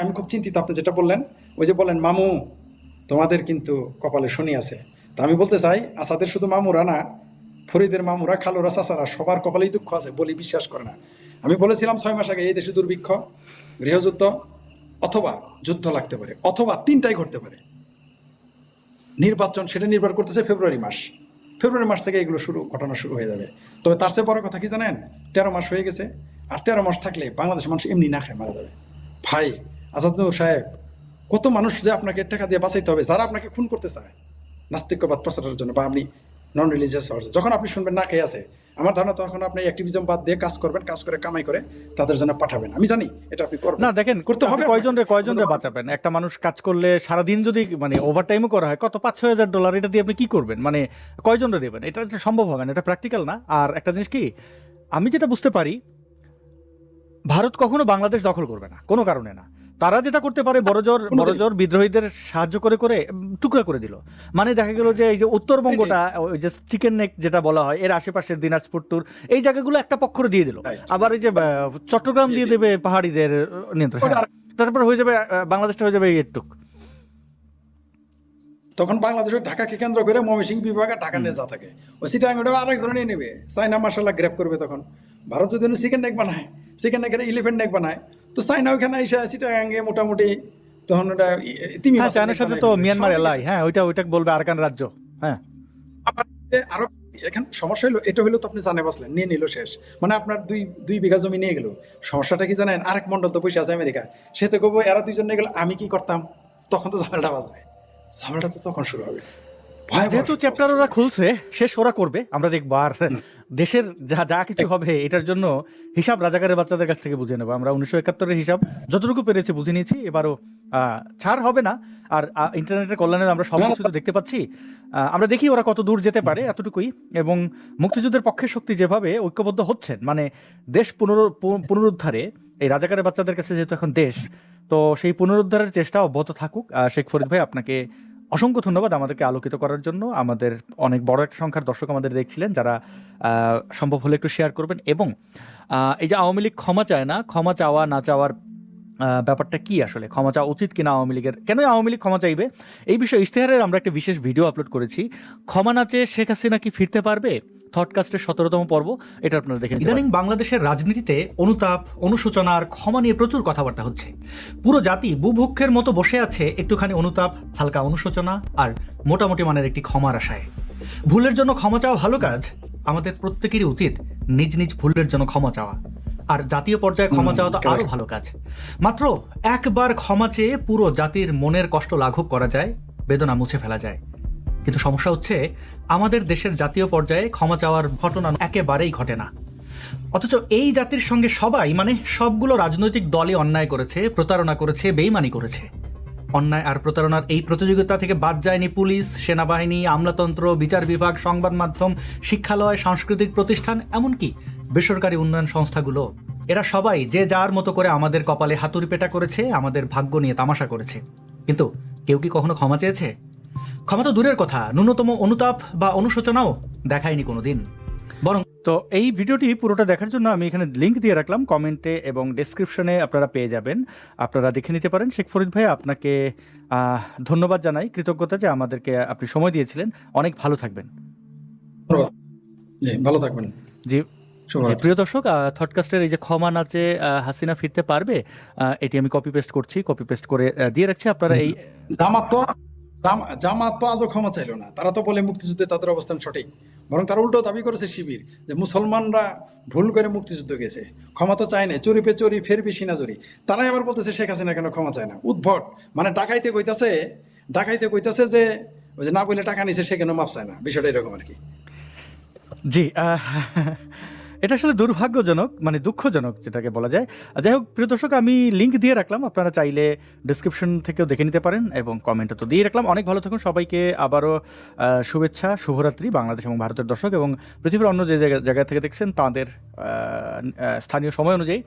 আমি খুব চিন্তিত, আপনি যেটা বললেন, ওই যে বলেন মামু তোমাদের কিন্তু কপালে শনি আছে। তা আমি বলতে চাই, আসাদের শুধু মামুরা না, ফরিদের মামুরা, খালুরা, চাচারা, সবার কপালেই দুঃখ আছে, বলি বিশ্বাস করে না। আমি বলেছিলাম 6 মাস আগে এই দেশে দুর্ভিক্ষ, গৃহযুদ্ধ অথবা যুদ্ধ লাগতে পারে, অথবা তিনটাই ঘটতে পারে। নির্বাচন সেটা নির্ভর করতেছে ফেব্রুয়ারি মাস থেকে এগুলো ঘটনা শুরু হয়ে যাবে। তবে তার চেয়ে বড় কথা কি জানেন? 13 মাস হয়ে গেছে, আর 13 মাস থাকলে বাংলাদেশের মানুষ এমনি না খায় মারা যাবে। ভাই আজাদ নূর সাহেব, কত মানুষ যে আপনাকে টাকা দিয়ে বাঁচাইতে হবে, যারা আপনাকে খুন করতে চায় নাস্তিক্যবাদ প্রচারের জন্য, বা আপনি নন রিলিজিয়াস হওয়ার জন্য। যখন আপনি শুনবেন না খেয়ে আছে, আমার ধারণা তখন আপনি অ্যাক্টিভিজম বাদ দিয়ে কাজ করবেন, কাজ করে কামাই করে তাদের জন্য পাঠাবেন। আমি জানি এটা আপনি করবেন না দেখেন, করতে হবে। কয়জনরে বাঁচাবেন? একটা মানুষ কাজ করলে সারাদিন যদি মানে ওভারটাইমও করা হয়, কত $5-6 এটা দিয়ে আপনি কি করবেন? মানে কয়জনরে দেবেন? এটা সম্ভব হবে না, এটা প্র্যাকটিক্যাল না। আর একটা জিনিস কি, আমি যেটা বুঝতে পারি, ভারত কখনো বাংলাদেশ দখল করবে না, কোনো কারণে না। তারা যেটা করতে পারে, বড়জোর বিদ্রোহীদের সাহায্য করে টুকরা করে দিল। মানে দেখা গেল যে এই যে উত্তরবঙ্গটা, ওই যে চিকেন নেক যেটা বলা হয়, এর আশেপাশের দিনাজপুর টুর এই জায়গাগুলো একটা পক্ষরে দিয়ে দিল। আবার এই যে চট্টগ্রাম দিয়ে দেবে পাহাড়িদের নিয়ন্ত্রণ, তারপর হয়ে যাবে বাংলাদেশটা হয়ে যাবে একটুক। তখন বাংলাদেশের ঢাকাকে কেন্দ্র করে ময়মনসিংহ বিভাগে ঢাকা নিয়ে যা থাকে, ওই চিটাং ওটা আরেকজন নিয়ে নেবে, চাইনা মার্শাল্লাহ গ্রেপ করবে। তখন ভারত যদি চিকেন নেক বানায়, চিকেন নেকের এলিফেন্ট নেক বানায়, তো চাইনা ওইখানে এসে চিটাগাঙ্গে মোটামুটি তখন ওটা তিমি চায়নার সাথে তো মিয়ানমার এলাই, হ্যাঁ ওইটা বলবে আরাকান রাজ্য। হ্যাঁ, আরো এখানে সমস্যা হলো, এটা হলো তো আপনি জানে বসলেন, নিয়ে নিল শেষ। মানে আপনার দুই বিঘা জমি নিয়ে গেল। সমস্যাটা কি জানেন? আরেক মন্ডল তো বসে আছে আমেরিকা, সে তো কবো এরা দুইজন নিয়ে গেল, আমি কি করতাম? তখন তো ঝামেলাটা বাজবে, ঝামেলাটা তো তখন শুরু হবে। যেহেতু চ্যাপ্টার ওরা খুলছে, শেষ ওরা করবে, আমরা দেখবো। আর দেশের যা কিছু হবে এটার জন্য হিসাব রাজাকারের বাচ্চাদের কাছ থেকে বুঝে নেবো। আমরা 1971-এর হিসাব যতটুকু পেরেছি বুঝে নিয়েছি, এবারও ছাড় হবে না। আর ইন্টারনেটের কল্যাণে আমরা সব কিছু তো দেখতে পাচ্ছি, আমরা দেখি ওরা কত দূর যেতে পারে, এতটুকুই। এবং মুক্তিযুদ্ধের পক্ষের শক্তি যেভাবে ঐক্যবদ্ধ হচ্ছেন, মানে দেশ পুনরুদ্ধারে এই রাজাকারের বাচ্চাদের কাছে যেহেতু এখন দেশ, তো সেই পুনরুদ্ধারের চেষ্টা অব্যাহত থাকুক। শেখ ফরিদ ভাই, আপনাকে অসংখ্য ধন্যবাদ আমাদেরকে আলোকিত করার জন্য। আমাদের অনেক বড় একটা সংখ্যার দর্শক আমাদের দেখছিলেন, যারা সম্ভব হলে একটু শেয়ার করবেন। এবং এই যে আওয়ামী লীগ ক্ষমা চায় না, ক্ষমা চাওয়া না চাওয়ার ব্যাপারটা কি, আসলে ক্ষমা চাওয়া উচিত কিনা আওয়ামী লীগের, কেন আওয়ামী লীগ ক্ষমা চাইবে, এই বিষয়ে ইশতেহারের আমরা একটা বিশেষ ভিডিও আপলোড করেছি। ক্ষমা না চেয়ে শেখ হাসিনা কি ফিরতে পারবে? থটকাস্টের 17তম পর্ব, এটা আপনারা দেখেন। ইদানিং বাংলাদেশের রাজনীতিতে অনুতাপ, অনুশোচনা আর ক্ষমা নিয়ে প্রচুর কথাবার্তা হচ্ছে। পুরো জাতি বুভুক্ষের মতো বসে আছে একটুখানি অনুতাপ, হালকা অনুশোচনা আর মোটামুটি মানের একটি ক্ষমার আশায়। ভুলের জন্য ক্ষমা চাওয়া ভালো কাজ, আমাদের প্রত্যেকেরই উচিত নিজ নিজ ভুলের জন্য ক্ষমা চাওয়া। আর জাতীয় পর্যায়ে ক্ষমা চাওয়া তো আরো ভালো কাজ। মাত্র একবার ক্ষমা চেয়ে পুরো জাতির মনের কষ্ট লাঘব করা যায়, বেদনা মুছে ফেলা যায়। কিন্তু সমস্যা হচ্ছে, আমাদের দেশের জাতীয় পর্যায়ে ক্ষমা চাওয়ার ঘটনা একেবারেই ঘটে না। অথচ এই জাতির সঙ্গে সবাই, মানে সবগুলো রাজনৈতিক দলই অন্যায় করেছে, প্রতারণা করেছে, বেইমানি করেছে। অন্যায় আর প্রতারণার এই প্রতিযোগিতা থেকে বাদ যায়নি পুলিশ, সেনাবাহিনী, আমলাতন্ত্র, বিচার বিভাগ, সংবাদ মাধ্যম, শিক্ষালয়, সাংস্কৃতিক প্রতিষ্ঠান, এমনকি বেসরকারি উন্নয়ন সংস্থাগুলো। এরা সবাই যে যার মতো করে আমাদের কপালে হাতুড়ি পেটা করেছে, আমাদের ভাগ্য নিয়ে তামাশা করেছে। কিন্তু কেউ কি কখনো ক্ষমা চেয়েছে? ক্ষমা তো দূরের কথা, ন্যূনতম অনুতাপ বা অনুশোচনাও দেখায়নি কোনোদিন। বরং তো এই ভিডিওটি পুরোটা দেখার জন্য আমি এখানে লিংক দিয়ে রাখলাম কমেন্টে এবং ডেসক্রিপশনে, আপনারা পেয়ে যাবেন, আপনারা দেখে নিতে পারেন। শেখ ফরিদ ভাই, আপনাকে ধন্যবাদ জানাই, কৃতজ্ঞতা যে আমাদেরকে আপনি সময় দিয়েছিলেন। অনেক ভালো থাকবেন। ধন্যবাদ। জি, ভালো থাকবেন। জি শুভরাত্রি। জি, প্রিয় দর্শক, থটকাস্টের এই যে ক্ষমা নাচে হাসিনা ফিরতে পারবে, এটি আমি কপি পেস্ট করছি, কপি পেস্ট করে দিয়ে রাখছি। আপনারা এই জামাত তো আজও ক্ষমা চাইলো না। তারা তো বলে মুক্তিযুদ্ধে তাদের অবস্থান সঠিক, বরং তারা উল্টো দাবি করেছে শিবির যে মুসলমানরা ভুল করে মুক্তিযুদ্ধ গেছে, ক্ষমা তো চায় না, চুরি পে চুরি ফের বেশি না চুরি। তারাই আবার বলতেছে শেখ হাসিনা কেন ক্ষমা চায় না। উদ্ভট, মানে ডাকাইতে কইতাছে যে ওই যে না বলে টাকা নিছে সে কেন মাপ চায় না, বিষয়টা এরকম আর কি। জি, এটা আসলে দুর্ভাগ্যজনক, মানে দুঃখজনক যেটাকে বলা যায়। যাই হোক, প্রিয় দর্শক, আমি লিংক দিয়ে রাখলাম, আপনারা চাইলে ডিসক্রিপশন থেকেও দেখে নিতে পারেন এবং কমেন্টে তো দিয়ে রাখলাম। অনেক ভালো থাকুন, সবাইকে আবারও শুভেচ্ছা, শুভরাত্রি। বাংলাদেশ এবং ভারতের দর্শক এবং পৃথিবীর অন্য যে জায়গা থেকে দেখছেন তাদের স্থানীয় সময় অনুযায়ী